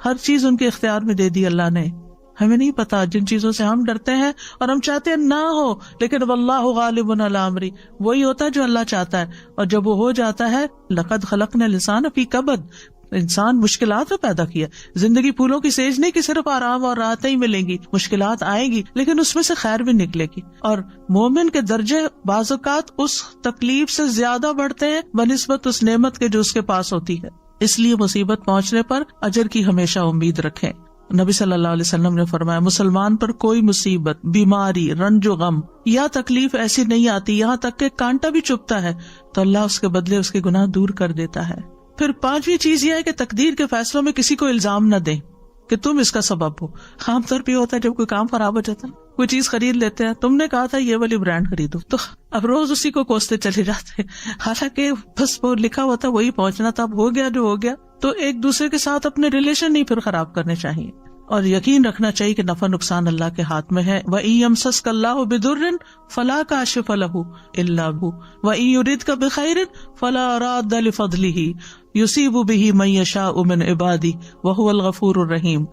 S1: ہر چیز ان کے اختیار میں دے دی اللہ نے. ہمیں نہیں پتا جن چیزوں سے ہم ڈرتے ہیں اور ہم چاہتے ہیں نہ ہو، لیکن واللہ غالب علی امری، وہی ہوتا ہے جو اللہ چاہتا ہے، اور جب وہ ہو جاتا ہے لقد خلقنا الانسان فی کبد، انسان مشکلات میں پیدا کیا. زندگی پھولوں کی سیج نہیں کہ صرف آرام اور راحتیں ہی ملیں گی، مشکلات آئیں گی لیکن اس میں سے خیر بھی نکلے گی. اور مومن کے درجے بعض اوقات اس تکلیف سے زیادہ بڑھتے ہیں بنسبت اس نعمت کے جو اس کے پاس ہوتی ہے. اس لیے مصیبت پہنچنے پر اجر کی ہمیشہ امید رکھیں. نبی صلی اللہ علیہ وسلم نے فرمایا مسلمان پر کوئی مصیبت، بیماری، رنج و غم یا تکلیف ایسی نہیں آتی یہاں تک کہ کانٹا بھی چبھتا ہے تو اللہ اس کے بدلے اس کے گناہ دور کر دیتا ہے. پھر پانچویں چیز یہ ہے کہ تقدیر کے فیصلوں میں کسی کو الزام نہ دیں کہ تم اس کا سبب ہو. عام طور پہ ہوتا ہے جب کوئی کام خراب ہو جاتا ہے، کوئی چیز خرید لیتے ہیں، تم نے کہا تھا یہ والی برانڈ خریدو، تو اب روز اسی کو کوستے چلے جاتے ہیں، حالانکہ بس وہ لکھا ہوا تھا وہی پہنچنا تھا، اب ہو گیا جو ہو گیا. تو ایک دوسرے کے ساتھ اپنے ریلیشن نہیں پھر خراب کرنے چاہیے، اور یقین رکھنا چاہیے کہ نفع نقصان اللہ کے ہاتھ میں ہے. وَإِن يَمْسَسْكَ اللَّهُ بِضُرٍّ فَلَا كَاشِفَ لَهُ إِلَّا هُوَ وَإِن يُرِدْكَ بِخَيْرٍ فَلَا رَادَّ لِفَضْلِهِ يُصِيبُ بِهِ مَن يَشَاءُ مِنْ عِبَادِهِ وَهُوَ الْغَفُورُ الرَّحِيمُ.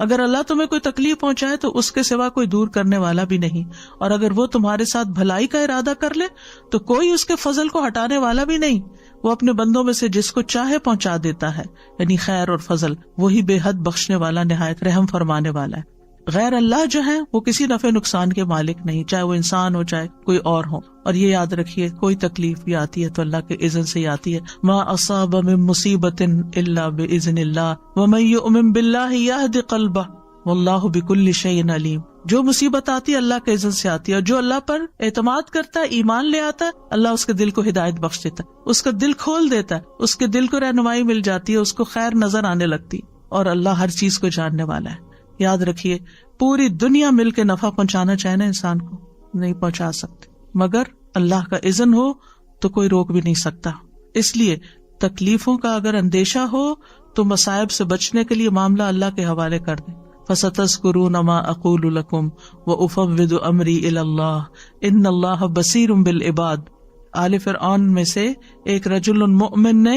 S1: اگر اللہ تمہیں کوئی تکلیف پہنچائے تو اس کے سوا کوئی دور کرنے والا بھی نہیں، اور اگر وہ تمہارے ساتھ بھلائی کا ارادہ کر لے تو کوئی اس کے فضل کو ہٹانے والا بھی نہیں. وہ اپنے بندوں میں سے جس کو چاہے پہنچا دیتا ہے، یعنی خیر اور فضل، وہی بے حد بخشنے والا، نہایت رحم فرمانے والا ہے. غیر اللہ جو ہے وہ کسی نفع نقصان کے مالک نہیں، چاہے وہ انسان ہو چاہے کوئی اور ہو. اور یہ یاد رکھیے کوئی تکلیف بھی آتی ہے تو اللہ کے اذن سے آتی ہے. ما اصاب من مصیبت الا باذن اللہ ومن یؤمن باللہ یہد قلبہ واللہ بکل شیء علیم. جو مصیبت آتی ہے اللہ کے اذن سے آتی ہے، اور جو اللہ پر اعتماد کرتا ہے، ایمان لے آتا ہے، اللہ اس کے دل کو ہدایت بخش دیتا ہے، اس کا دل کھول دیتا ہے، اس کے دل کو رہنمائی مل جاتی ہے، اس کو خیر نظر آنے لگتی، اور اللہ ہر چیز کو جاننے والا ہے. یاد رکھیے پوری دنیا مل کے نفع پہنچانا چاہے نا انسان کو نہیں پہنچا سکتے، مگر اللہ کا اذن ہو تو کوئی روک بھی نہیں سکتا. اس لیے تکلیفوں کا اگر اندیشہ ہو تو مصائب سے بچنے کے لیے معاملہ اللہ کے حوالے کر دیں. فَسَتَذْكُرُونَ مَا أَقُولُ لَكُمْ وَأُفَوِّضُ أَمْرِي إِلَى اللَّهِ إِنَّ اللَّهَ بَصِيرٌ بِالْعِبَادِ. آل فرعون میں سے ایک رجل مؤمن نے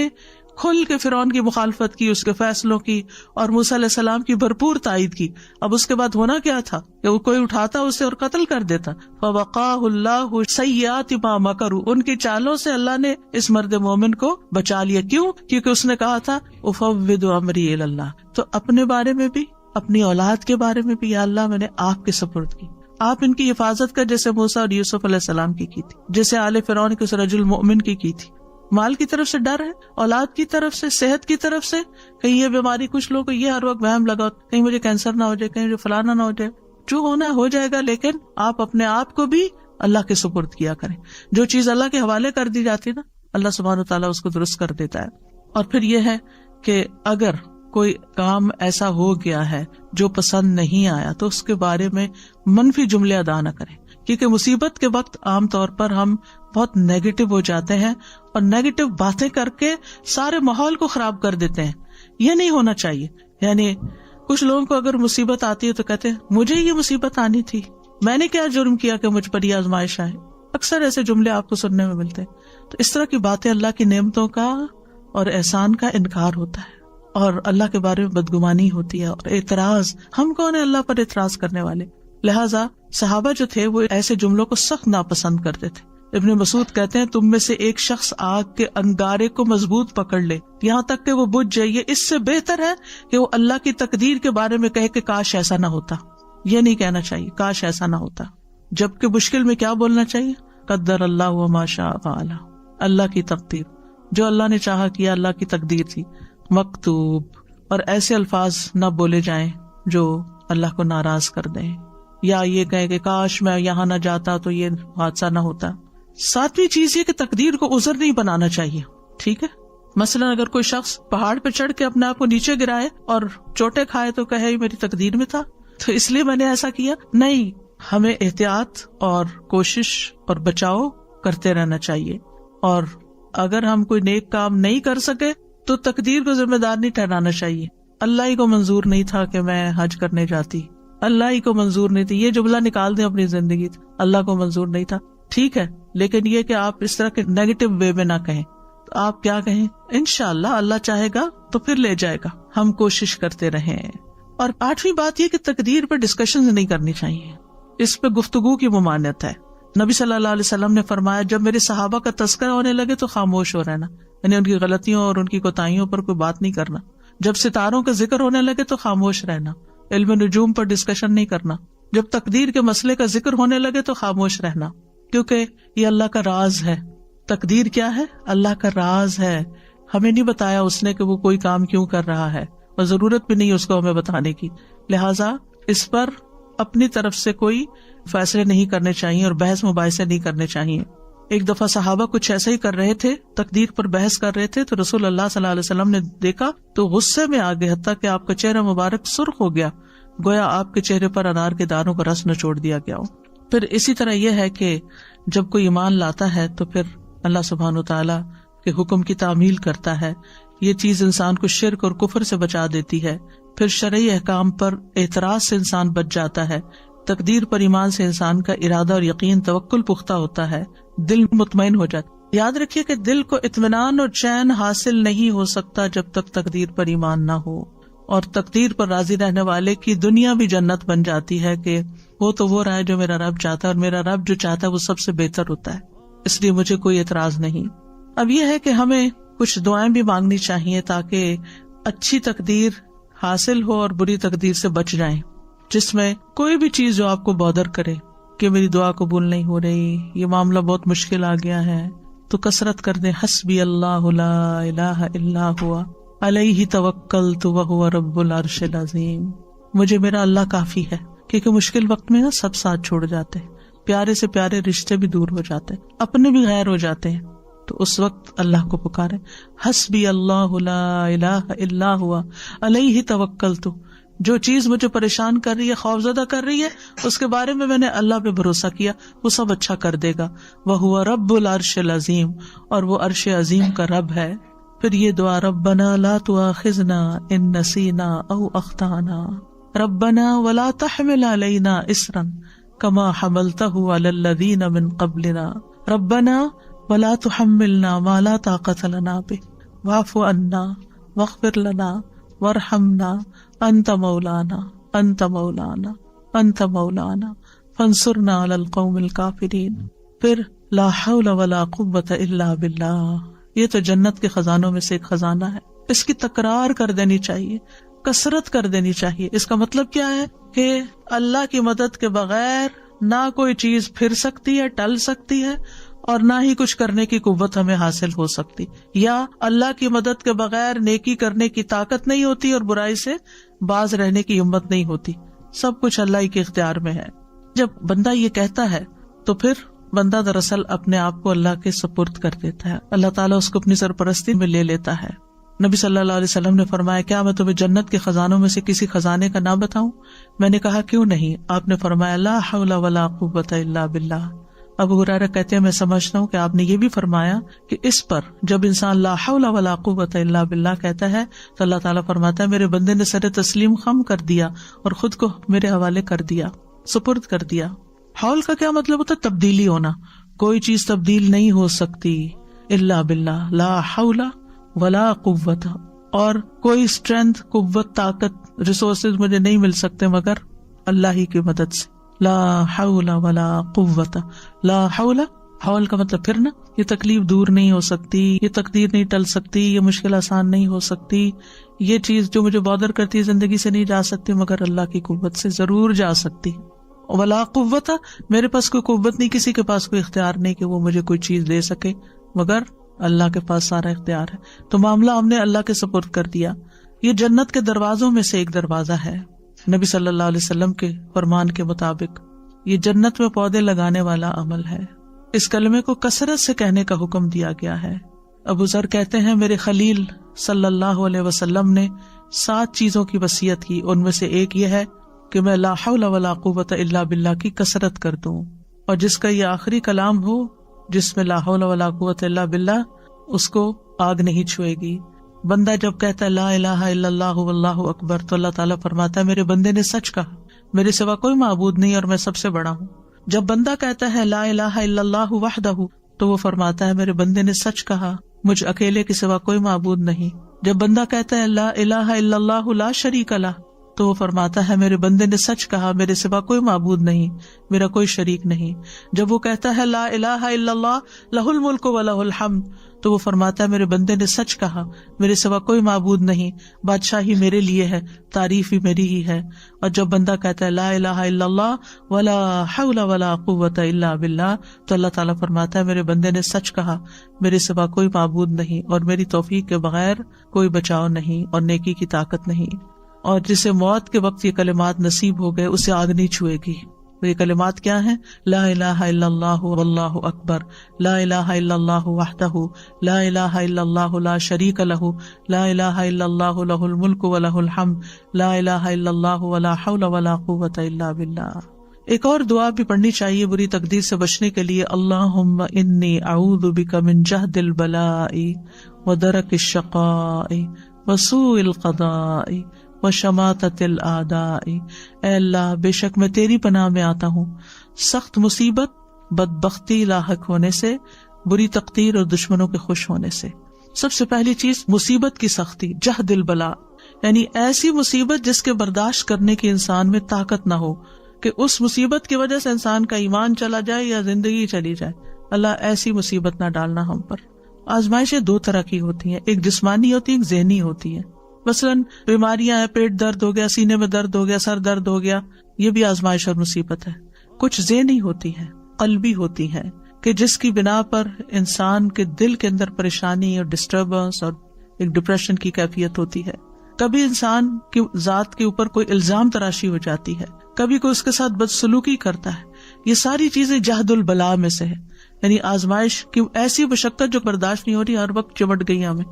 S1: کھل کے فرعون کی مخالفت کی، اس کے فیصلوں کی، اور موسیٰ علیہ السلام کی بھرپور تائید کی. اب اس کے بعد ہونا کیا تھا کہ وہ کوئی اٹھاتا اسے اور قتل کر دیتا. فَوَقَاهُ اللَّهُ سَيِّئَاتِ مَا مَكَرُوا. ان کی چالوں سے اللہ نے اس مرد مومن کو بچا لیا. کیوں؟ کیونکہ اس نے کہا تھا اُفَوِّضُ أَمْرِي إِلَى اللَّهِ. تو اپنے بارے میں بھی، اپنی اولاد کے بارے میں بھی، یا اللہ میں نے آپ کے سپرد کی، آپ ان کی حفاظت کر، جیسے موسیٰ اور یوسف علیہ السلام کی تھی، جیسے آل فرعون کے اس رجل مؤمن کی تھی. مال کی طرف سے ڈر ہے، اولاد کی طرف سے، صحت کی طرف سے، کہیں یہ بیماری، کچھ لوگوں کو یہ ہر وقت وہم لگا کہیں مجھے کینسر نہ ہو جائے، کہیں مجھے فلانا نہ ہو جائے. جو ہونا ہے ہو جائے گا، لیکن آپ اپنے آپ کو بھی اللہ کے سپرد کیا کریں. جو چیز اللہ کے حوالے کر دی جاتی ہے نا، اللہ سبحانہ وتعالیٰ اس کو درست کر دیتا ہے. اور پھر یہ ہے کہ اگر کوئی کام ایسا ہو گیا ہے جو پسند نہیں آیا تو اس کے بارے میں منفی جملے ادا نہ کریں، کیونکہ مصیبت کے وقت عام طور پر ہم بہت نیگیٹو ہو جاتے ہیں اور نیگیٹو باتیں کر کے سارے ماحول کو خراب کر دیتے ہیں. یہ نہیں ہونا چاہیے. یعنی کچھ لوگوں کو اگر مصیبت آتی ہے تو کہتے ہیں مجھے یہ مصیبت آنی تھی، میں نے کیا جرم کیا کہ مجھ پر یہ آزمائش آئے. اکثر ایسے جملے آپ کو سننے میں ملتے ہیں. تو اس طرح کی باتیں اللہ کی نعمتوں کا اور احسان کا انکار ہوتا ہے، اور اللہ کے بارے میں بدگمانی ہوتی ہے اور اعتراض. ہم کون ہیں اللہ پر اعتراض کرنے والے؟ لہٰذا صحابہ جو تھے وہ ایسے جملوں کو سخت ناپسند کرتے تھے. ابن مسعود کہتے ہیں تم میں سے ایک شخص آگ کے انگارے کو مضبوط پکڑ لے یہاں تک کہ وہ بجھ جائے، یہ اس سے بہتر ہے کہ وہ اللہ کی تقدیر کے بارے میں کہے کہ کاش ایسا نہ ہوتا. یہ نہیں کہنا چاہیے کاش ایسا نہ ہوتا، جبکہ مشکل میں کیا بولنا چاہیے؟ قدر اللہ وما شاء فعل. اللہ کی تقدیر، جو اللہ نے چاہا کیا، اللہ کی تقدیر تھی. مکتوب. اور ایسے الفاظ نہ بولے جائیں جو اللہ کو ناراض کر دیں، یا یہ کہے کہ کاش میں یہاں نہ جاتا تو یہ حادثہ نہ ہوتا. ساتویں چیز یہ کہ تقدیر کو عذر نہیں بنانا چاہیے. ٹھیک ہے، مثلا اگر کوئی شخص پہاڑ پہ چڑھ کے اپنے آپ کو نیچے گرائے اور چوٹے کھائے تو کہے میری تقدیر میں تھا تو اس لیے میں نے ایسا کیا. نہیں، ہمیں احتیاط اور کوشش اور بچاؤ کرتے رہنا چاہیے. اور اگر ہم کوئی نیک کام نہیں کر سکے تو تقدیر کو ذمہ دار نہیں ٹھہرانا چاہیے. اللہ ہی کو منظور نہیں تھا کہ میں حج کرنے جاتی، اللہ ہی کو منظور نہیں تھی، یہ جملہ نکال دیں اپنی زندگی، اللہ کو منظور نہیں تھا. ٹھیک ہے، لیکن یہ کہ آپ اس طرح کے نیگیٹو وے میں نہ کہیں. تو آپ کیا کہیں؟ انشاءاللہ اللہ چاہے گا تو پھر لے جائے گا. ہم کوشش کرتے رہیں. اور 8ویں بات یہ کہ تقدیر پر ڈسکشن نہیں کرنی چاہیے، اس پہ گفتگو کی ممانعت ہے۔ نبی صلی اللہ علیہ وسلم نے فرمایا جب میرے صحابہ کا تذکرہ ہونے لگے تو خاموش ہو رہنا، یعنی ان کی غلطیوں اور ان کی کوتاہیوں پر کوئی بات نہیں کرنا۔ جب ستاروں کا ذکر ہونے لگے تو خاموش رہنا، علم نجوم پر ڈسکشن نہیں کرنا۔ جب تقدیر کے مسئلے کا ذکر ہونے لگے تو خاموش رہنا، کیونکہ یہ اللہ کا راز ہے۔ تقدیر کیا ہے؟ اللہ کا راز ہے، ہمیں نہیں بتایا اس نے کہ وہ کوئی کام کیوں کر رہا ہے، اور ضرورت بھی نہیں اس کو ہمیں بتانے کی، لہٰذا اس پر اپنی طرف سے کوئی فیصلے نہیں کرنے چاہیے اور بحث مباحثے نہیں کرنے چاہیے۔ ایک دفعہ صحابہ کچھ ایسا ہی کر رہے تھے، تقدیر پر بحث کر رہے تھے، تو رسول اللہ صلی اللہ علیہ وسلم نے دیکھا تو غصے میں آ گئے، حتیٰ کہ آپ کا چہرہ مبارک سرخ ہو گیا، گویا آپ کے چہرے پر انار کے دانوں کا رس نچوڑ دیا گیا ہو۔ پھر اسی طرح یہ ہے کہ جب کوئی ایمان لاتا ہے تو پھر اللہ سبحانہ وتعالیٰ کے حکم کی تعمیل کرتا ہے، یہ چیز انسان کو شرک اور کفر سے بچا دیتی ہے۔ پھر شرعی احکام پر اعتراض سے انسان بچ جاتا ہے، تقدیر پر ایمان سے انسان کا ارادہ اور یقین توکل پختہ ہوتا ہے، دل مطمئن ہو جاتا ہے۔ یاد رکھیے کہ دل کو اطمینان اور چین حاصل نہیں ہو سکتا جب تک تقدیر پر ایمان نہ ہو، اور تقدیر پر راضی رہنے والے کی دنیا بھی جنت بن جاتی ہے کہ وہ تو وہ رہا ہے جو میرا رب چاہتا ہے، اور میرا رب جو چاہتا ہے وہ سب سے بہتر ہوتا ہے، اس لیے مجھے کوئی اعتراض نہیں۔ اب یہ ہے کہ ہمیں کچھ دعائیں بھی مانگنی چاہیے تاکہ اچھی تقدیر حاصل ہو اور بری تقدیر سے بچ جائیں، جس میں کوئی بھی چیز جو آپ کو بودر کرے کہ میری دعا قبول نہیں ہو رہی، یہ معاملہ بہت مشکل آ گیا ہے، تو کثرت کر دیں حسبی اللہ لا الہ الا ہوا علیہ توکلت وہو رب العرش العظیم، مجھے میرا اللہ کافی ہے، کیونکہ مشکل وقت میں نا سب ساتھ چھوڑ جاتے ہیں، پیارے سے پیارے رشتے بھی دور ہو جاتے ہیں، اپنے بھی غیر ہو جاتے ہیں، تو اس وقت اللہ کو پکارے، حسبی اللہ لا الہ الا ہوا علیہ توکلت، جو چیز مجھے پریشان کر رہی ہے، خوفزدہ کر رہی ہے، اس کے بارے میں نے اللہ پہ بھروسہ کیا، وہ سب اچھا کر دے گا، وہو رب العرش العظیم، اور وہ عرش عظیم کا رب ہے۔ پھر یہ دعا ربنا لا تؤاخذنا ان نسینا او اخطانا ربنا ولا تحمل علینا اصرا کما حملتہ علی الذین من قبلنا ربنا ولا تحملنا ما لا طاقت لنا به واعف عنا واغفر لنا وارحمنا انت مولانا انت مولانا انت مولانا فانصرنا علی القوم الکافرین۔ پھر لا حول ولا قوة الا باللہ، یہ تو جنت کے خزانوں میں سے ایک خزانہ ہے، اس کی تکرار کر دینی چاہیے، کثرت کر دینی چاہیے۔ اس کا مطلب کیا ہے کہ اللہ کی مدد کے بغیر نہ کوئی چیز پھر سکتی ہے، ٹل سکتی ہے، اور نہ ہی کچھ کرنے کی قوت ہمیں حاصل ہو سکتی، یا اللہ کی مدد کے بغیر نیکی کرنے کی طاقت نہیں ہوتی اور برائی سے باز رہنے کی ہمت نہیں ہوتی، سب کچھ اللہ ہی کے اختیار میں ہے۔ جب بندہ یہ کہتا ہے تو پھر بندہ دراصل اپنے آپ کو اللہ کے سپرد کر دیتا ہے، اللہ تعالیٰ اس کو اپنی سرپرستی میں لے لیتا ہے۔ نبی صلی اللہ علیہ وسلم نے فرمایا کیا میں تمہیں جنت کے خزانوں میں سے کسی خزانے کا نام بتاؤں؟ میں نے کہا کیوں نہیں؟ آپ نے فرمایا لا حول ولا قوة الا باللہ۔ ابو ہریرہ کہتے ہیں میں سمجھتا ہوں کہ آپ نے یہ بھی فرمایا کہ اس پر جب انسان لا حول ولا قوة الا باللہ کہتا ہے تو اللہ تعالیٰ فرماتا ہے میرے بندے نے سر تسلیم خم کر دیا اور خود کو میرے حوالے کر دیا، سپرد کر دیا۔ حول کا کیا مطلب ہوتا ہے؟ تبدیلی ہونا، کوئی چیز تبدیل نہیں ہو سکتی الا باللہ، لا حول ولا قوت، اور کوئی اسٹرینتھ، قوت، طاقت، ریسورسز مجھے نہیں مل سکتے مگر اللہ ہی کی مدد سے۔ لا حول ولا قوت، لا حول، حول کا مطلب پھرنا، یہ تکلیف دور نہیں ہو سکتی، یہ تقدیر نہیں ٹل سکتی، یہ مشکل آسان نہیں ہو سکتی، یہ چیز جو مجھے بادر کرتی ہے زندگی سے نہیں جا سکتی مگر اللہ کی قوت سے ضرور جا سکتی۔ ولا قوت، میرے پاس کوئی قوت نہیں، کسی کے پاس کوئی اختیار نہیں کہ وہ مجھے کوئی چیز دے سکے مگر اللہ کے پاس سارا اختیار ہے، تو معاملہ ہم نے اللہ کے سپرد کر دیا۔ یہ جنت کے دروازوں میں سے ایک دروازہ ہے، نبی صلی اللہ علیہ وسلم کے فرمان کے مطابق یہ جنت میں پودے لگانے والا عمل ہے۔ اس کلمے کو کثرت سے کہنے کا حکم دیا گیا ہے۔ ابو ذر کہتے ہیں میرے خلیل صلی اللہ علیہ وسلم نے 7 چیزوں کی وصیت کی، ان میں سے ایک یہ ہے کہ میں لا حول ولا قوت الا باللہ کی کثرت کر دوں، اور جس کا یہ آخری کلام ہو جس میں لا حول ولا قوت الا باللہ، اس کو آگ نہیں چھوئے گی۔ بندہ جب کہتا ہے لا الہ الا اللہ واللہ اکبر تو اللہ تعالیٰ فرماتا ہے میرے بندے نے سچ کہا، میرے سوا کوئی معبود نہیں اور میں سب سے بڑا ہوں۔ جب بندہ کہتا ہے لا الہ الا اللہ وحدہ تو وہ فرماتا ہے میرے بندے نے سچ کہا، مجھ اکیلے کے سوا کوئی معبود نہیں۔ جب بندہ کہتا ہے لا الہ الا اللہ لا شریک لہ تو وہ فرماتا ہے میرے بندے نے سچ کہا، میرے سوا کوئی معبود نہیں، میرا کوئی شریک نہیں۔ جب وہ کہتا ہے لا الہ الا اللہ لہ الملک و لہ الحمد، تو وہ فرماتا ہے میرے بندے نے سچ کہا، میرے سوا کوئی معبود نہیں، بادشاہی میرے لیے ہے، تعریف بھی میری ہی ہے۔ اور جب بندہ کہتا ہے لا الہ الا اللہ ولا حول ولا قوت الا باللہ، تو اللہ تعالیٰ فرماتا ہے میرے بندے نے سچ کہا، میرے سوا کوئی معبود نہیں اور میری توفیق کے بغیر کوئی بچاؤ نہیں اور نیکی کی طاقت نہیں۔ اور جسے موت کے وقت یہ کلمات نصیب ہو گئے اسے آگ نہیں چھوئے گی۔ یہ کلمات کیا ہیں؟ لا الہ الا اللہ واللہ اکبر، لا الہ الا اللہ وحدہ، لا الہ الا اللہ لا شریک لہ، لا الہ الا اللہ لہ الملک و لہ الحمد، لا الہ الا اللہ ولا حول ولا قوت الا باللہ۔ ایک اور دعا بھی پڑھنی چاہیے بری تقدیر سے بچنے کے لیے، اللہم انی اعوذ بک من جہد البلاء ودرک الشقاء وسوء القضاء وشماتۃ الاعداء۔ اے اللہ بے شک میں تیری پناہ میں آتا ہوں سخت مصیبت، بدبختی لاحق ہونے سے، بری تقدیر اور دشمنوں کے خوش ہونے سے۔ سب سے پہلی چیز مصیبت کی سختی، جہد البلاء، یعنی ایسی مصیبت جس کے برداشت کرنے کی انسان میں طاقت نہ ہو، کہ اس مصیبت کی وجہ سے انسان کا ایمان چلا جائے یا زندگی چلی جائے۔ اللہ ایسی مصیبت نہ ڈالنا ہم پر۔ آزمائشیں دو طرح کی ہوتی ہیں، ایک جسمانی ہوتی ہے، ایک ذہنی ہوتی ہے۔ مثلاً بیماریاں ہیں، پیٹ درد ہو گیا، سینے میں درد ہو گیا، سر درد ہو گیا، یہ بھی آزمائش اور مصیبت ہے۔ کچھ ذہنی ہوتی ہے، قلبی ہوتی ہے، کہ جس کی بنا پر انسان کے دل کے اندر پریشانی اور ڈسٹربنس اور ایک ڈپریشن کی کیفیت ہوتی ہے۔ کبھی انسان کی ذات کے اوپر کوئی الزام تراشی ہو جاتی ہے، کبھی کوئی اس کے ساتھ بدسلوکی کرتا ہے۔ یہ ساری چیزیں جہد البلاء میں سے ہے، یعنی آزمائش کی ایسی مشقت جو برداشت نہیں ہو رہی، ہر وقت چمٹ گئی ہمیں۔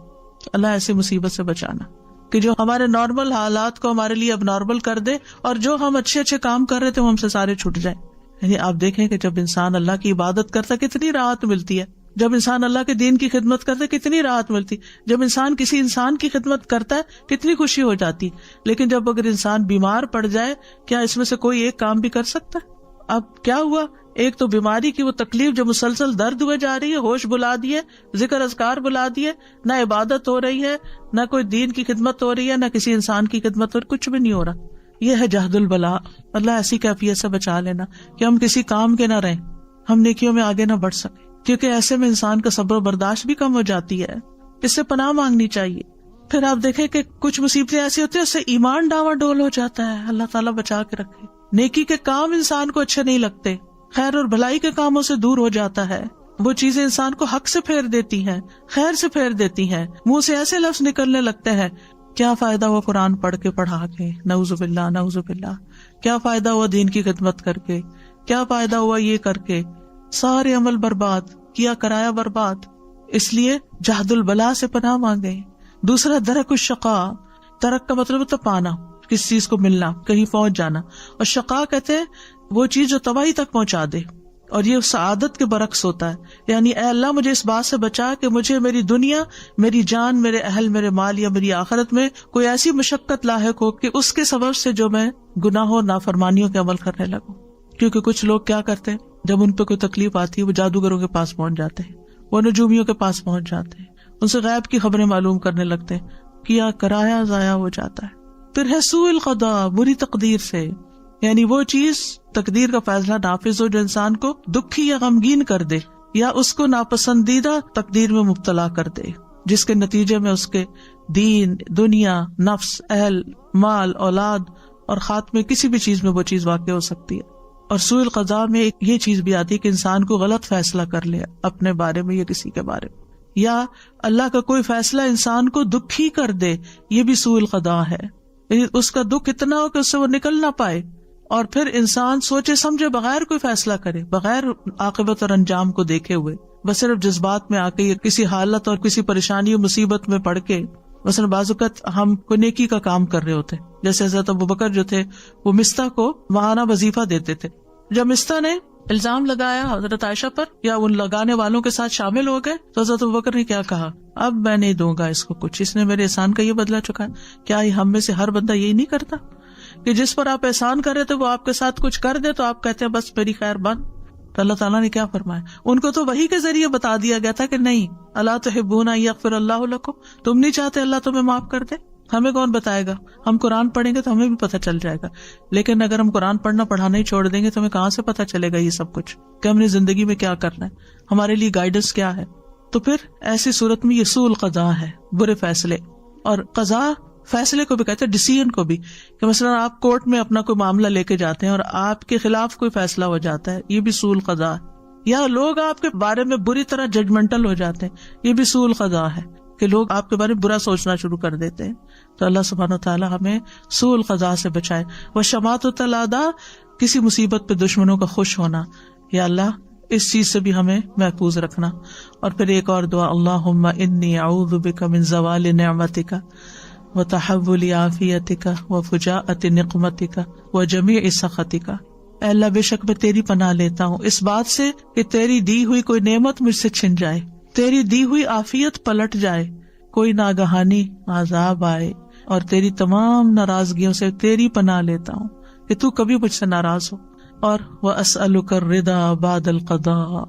S1: اللہ ایسی مصیبت سے بچانا کہ جو ہمارے نارمل حالات کو ہمارے لیے اب نارمل کر دے، اور جو ہم اچھے اچھے کام کر رہے تھے وہ ہم سے سارے چھٹ جائیں۔ یعنی آپ دیکھیں کہ جب انسان اللہ کی عبادت کرتا ہے کتنی راحت ملتی ہے، جب انسان اللہ کے دین کی خدمت کرتا ہے کتنی راحت ملتی، جب انسان کسی انسان کی خدمت کرتا ہے کتنی خوشی ہو جاتی۔ لیکن جب اگر انسان بیمار پڑ جائے، کیا اس میں سے کوئی ایک کام بھی کر سکتا ہے؟ اب کیا ہوا، ایک تو بیماری کی وہ تکلیف جو مسلسل درد ہوئے جا رہی ہے، ہوش بلا دیے، ذکر اذکار بلا دیے، نہ عبادت ہو رہی ہے، نہ کوئی دین کی خدمت ہو رہی ہے، نہ کسی انسان کی خدمت ہو رہی، کچھ بھی نہیں ہو رہا۔ یہ ہے جہد البلاء۔ اللہ ایسی کیفیت سے بچا لینا کہ ہم کسی کام کے نہ رہیں، ہم نیکیوں میں آگے نہ بڑھ سکیں، کیونکہ ایسے میں انسان کا صبر و برداشت بھی کم ہو جاتی ہے۔ اس سے پناہ مانگنی چاہیے۔ پھر آپ دیکھیں کہ کچھ مصیبتیں ایسی ہوتی ہیں اس سے ایمان ڈاواں ڈول ہو جاتا ہے، اللہ تعالیٰ بچا کے رکھے۔ نیکی کے کام انسان کو اچھے نہیں لگتے، خیر اور بھلائی کے کاموں سے دور ہو جاتا ہے، وہ چیزیں انسان کو حق سے پھیر دیتی ہیں، خیر سے پھیر دیتی ہیں، منہ سے ایسے لفظ نکلنے لگتے ہیں، کیا فائدہ ہوا قرآن پڑھ کے پڑھا کے، نعوذ باللہ نعوذ باللہ، کیا فائدہ ہوا دین کی خدمت کر کے، کیا فائدہ ہوا یہ کر کے، سارے عمل برباد کیا، کرایا برباد۔ اس لیے جہد البلاء سے پناہ مانگے۔ دوسرا درک الشقاء، درک کا مطلب ہوتا پانا، کس چیز کو ملنا، کہیں پہنچ جانا، اور شقاء کہتے ہیں وہ چیز جو تباہی تک پہنچا دے، اور یہ سعادت کے برعکس ہوتا ہے۔ یعنی اے اللہ مجھے اس بات سے بچا کہ مجھے میری دنیا، میری جان، میرے اہل، میرے مال یا میری آخرت میں کوئی ایسی مشقت لاحق ہو کہ اس کے سبب سے جو میں گناہوں نافرمانیوں کے عمل کرنے لگوں۔ کیونکہ کچھ لوگ کیا کرتے ہیں، جب ان پہ کوئی تکلیف آتی ہے وہ جادوگروں کے پاس پہنچ جاتے ہیں، وہ نجومیوں کے پاس پہنچ جاتے ہیں، ان سے غیب کی خبریں معلوم کرنے لگتے ہیں، کیا کرایا ضائع ہو جاتا ہے۔ پھر ہے سوء القضاء، بری تقدیر سے، یعنی وہ چیز تقدیر کا فیصلہ نافذ ہو جو انسان کو دکھی یا غمگین کر دے، یا اس کو ناپسندیدہ تقدیر میں مبتلا کر دے، جس کے نتیجے میں اس کے دین، دنیا، نفس، اہل، مال، اولاد اور خاتمے کسی بھی چیز میں وہ چیز واقع ہو سکتی ہے۔ اور سوء القضاء میں ایک یہ چیز بھی آتی ہے کہ انسان کو غلط فیصلہ کر لے اپنے بارے میں یا کسی کے بارے میں، یا اللہ کا کوئی فیصلہ انسان کو دکھی کر دے، یہ بھی سوء القضاء ہے۔ یعنی اس کا دکھ اتنا ہو کہ اس سے وہ نکل نہ پائے، اور پھر انسان سوچے سمجھے بغیر کوئی فیصلہ کرے، بغیر عاقبت اور انجام کو دیکھے ہوئے، بس صرف جذبات میں آ کے کسی حالت اور کسی پریشانی و مصیبت میں پڑھ کے۔ مثلا بعض اوقات ہم کوئی نیکی کا کام کر رہے ہوتے، جیسے حضرت ابوبکر جو تھے وہ مستح کو ماہانہ وظیفہ دیتے تھے۔ جب مستح نے الزام لگایا حضرت عائشہ پر یا ان لگانے والوں کے ساتھ شامل ہو گئے تو حضرت ابوبکر نے کیا کہا، اب میں نہیں دوں گا اس کو کچھ، اس نے میرے احسان کا یہ بدلہ چکایا۔ کیا ہم میں سے ہر بندہ یہی نہیں کرتا کہ جس پر آپ احسان کر رہے تھے وہ آپ کے ساتھ کچھ کر دے تو آپ کہتے ہیں بس میری خیر بند؟ تو اللہ تعالیٰ نے کیا فرمایا، ان کو تو وحی کے ذریعے بتا دیا گیا تھا کہ نہیں، الا تحبون ان یغفر اللہ لکم، تم نہیں چاہتے اللہ تمہیں معاف کر دے، ہمیں کون بتائے گا؟ ہم قرآن پڑھیں گے تو ہمیں بھی پتہ چل جائے گا، لیکن اگر ہم قرآن پڑھنا ہی چھوڑ دیں گے تو ہمیں کہاں سے پتہ چلے گا یہ سب کچھ کہ ہم نے زندگی میں کیا کرنا ہے، ہمارے لیے گائیڈنس کیا ہے؟ تو پھر ایسی صورت میں یہ سوء القضاء ہے، برے فیصلے. اور قضاء فیصلے کو بھی کہتے ہیں، ڈیسیژن کو بھی، کہ مثلا آپ کورٹ میں اپنا کوئی معاملہ لے کے جاتے ہیں اور آپ کے خلاف کوئی فیصلہ ہو جاتا ہے، یہ بھی سوء القضاء ہے. یا لوگ آپ کے بارے میں بری طرح ججمنٹل ہو جاتے ہیں، یہ بھی سوء القضاء ہے کہ لوگ آپ کے بارے میں برا سوچنا شروع کر دیتے ہیں. تو اللہ سبحانہ وتعالی ہمیں سوء القضاء سے بچائے. وشماتۃ الاعداء، کسی مصیبت پہ دشمنوں کا خوش ہونا، یا اللہ اس چیز سے بھی ہمیں محفوظ رکھنا. اور پھر ایک اور دعا، اللہم انی اعوذ بک من زوال نعمتک وتحول عافیتک وفجاءۃ نقمتک وجمیع سخطک. اے اللہ بے شک میں تیری پناہ لیتا ہوں اس بات سے کہ تیری دی ہوئی کوئی نعمت مجھ سے چھن جائے، تیری دی ہوئی عافیت پلٹ جائے، کوئی ناگہانی عذاب آئے، اور تیری تمام ناراضگیوں سے تیری پناہ لیتا ہوں کہ تو کبھی مجھ سے ناراض ہو. اور وَأَسْأَلُكَ الرِّضَا بَعْدَ الْقَضَاءِ،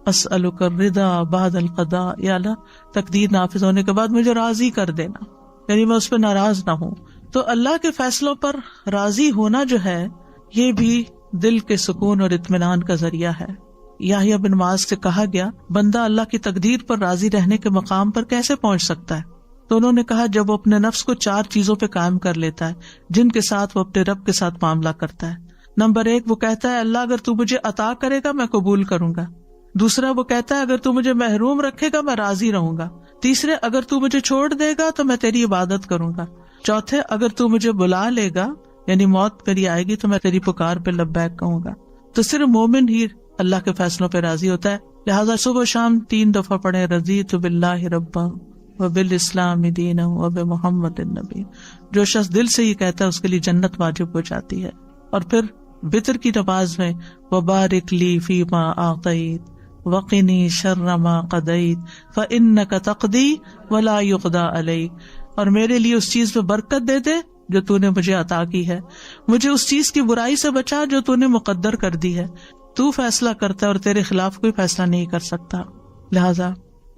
S1: أَسْأَلُكَ الرِّضَا بَعْدَ الْقَضَاءِ، یا اللہ تقدیر نافذ ہونے کے بعد مجھے راضی کر دینا، یعنی میں اس پہ ناراض نہ ہوں. تو اللہ کے فیصلوں پر راضی ہونا جو ہے یہ بھی دل کے سکون اور اطمینان کا ذریعہ ہے. یحییٰ بن معاذ سے کہا گیا، بندہ اللہ کی تقدیر پر راضی رہنے کے مقام پر کیسے پہنچ سکتا ہے؟ تو انہوں نے کہا، جب وہ اپنے نفس کو 4 چیزوں پہ قائم کر لیتا ہے جن کے ساتھ وہ اپنے رب کے ساتھ معاملہ کرتا ہے. نمبر 1، وہ کہتا ہے اللہ اگر تو مجھے عطا کرے گا میں قبول کروں گا. دوسرا، وہ کہتا ہے اگر تو مجھے محروم رکھے گا میں راضی رہوں گا. تیسرے، اگر تو مجھے چھوڑ دے گا تو میں تیری عبادت کروں گا. چوتھے، اگر تو مجھے بلا لے گا یعنی موت میری آئے گی تو میں تیری پکار پہ لبیک کہوں گا. تو صرف مومن ہی اللہ کے فیصلوں پہ راضی ہوتا ہے. لہٰذا صبح و شام 3 دفعہ پڑھے، رضیت باللہ ربا وبالاسلام دینا وبمحمد النبی. جو شخص دل سے یہ کہتا ہے اس کے لیے جنت واجب ہو جاتی ہے. اور پھر وتر کی نماز میں وبارک لی فیما اعطیت وقنی شر ما قضیت فانک تقضی ولا یقضی علیک، اور میرے لیے اس چیز میں برکت دے دے جو تو نے مجھے عطا کی ہے، مجھے اس چیز کی برائی سے بچا جو تو نے مقدر کر دی ہے. تو فیصلہ کرتا ہے اور تیرے خلاف کوئی فیصلہ نہیں کر سکتا. لہذا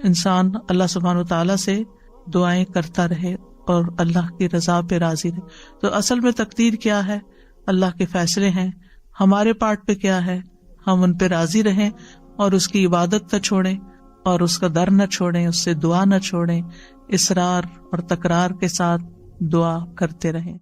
S1: انسان اللہ سبحانہ وتعالیٰ سے دعائیں کرتا رہے اور اللہ کی رضا پہ راضی رہے. تو اصل میں تقدیر کیا ہے؟ اللہ کے فیصلے ہیں. ہمارے پارٹ پہ کیا ہے؟ ہم ان پہ راضی رہیں اور اس کی عبادت نہ چھوڑیں اور اس کا در نہ چھوڑیں، اس سے دعا نہ چھوڑیں، اصرار اور تکرار کے ساتھ دعا کرتے رہیں.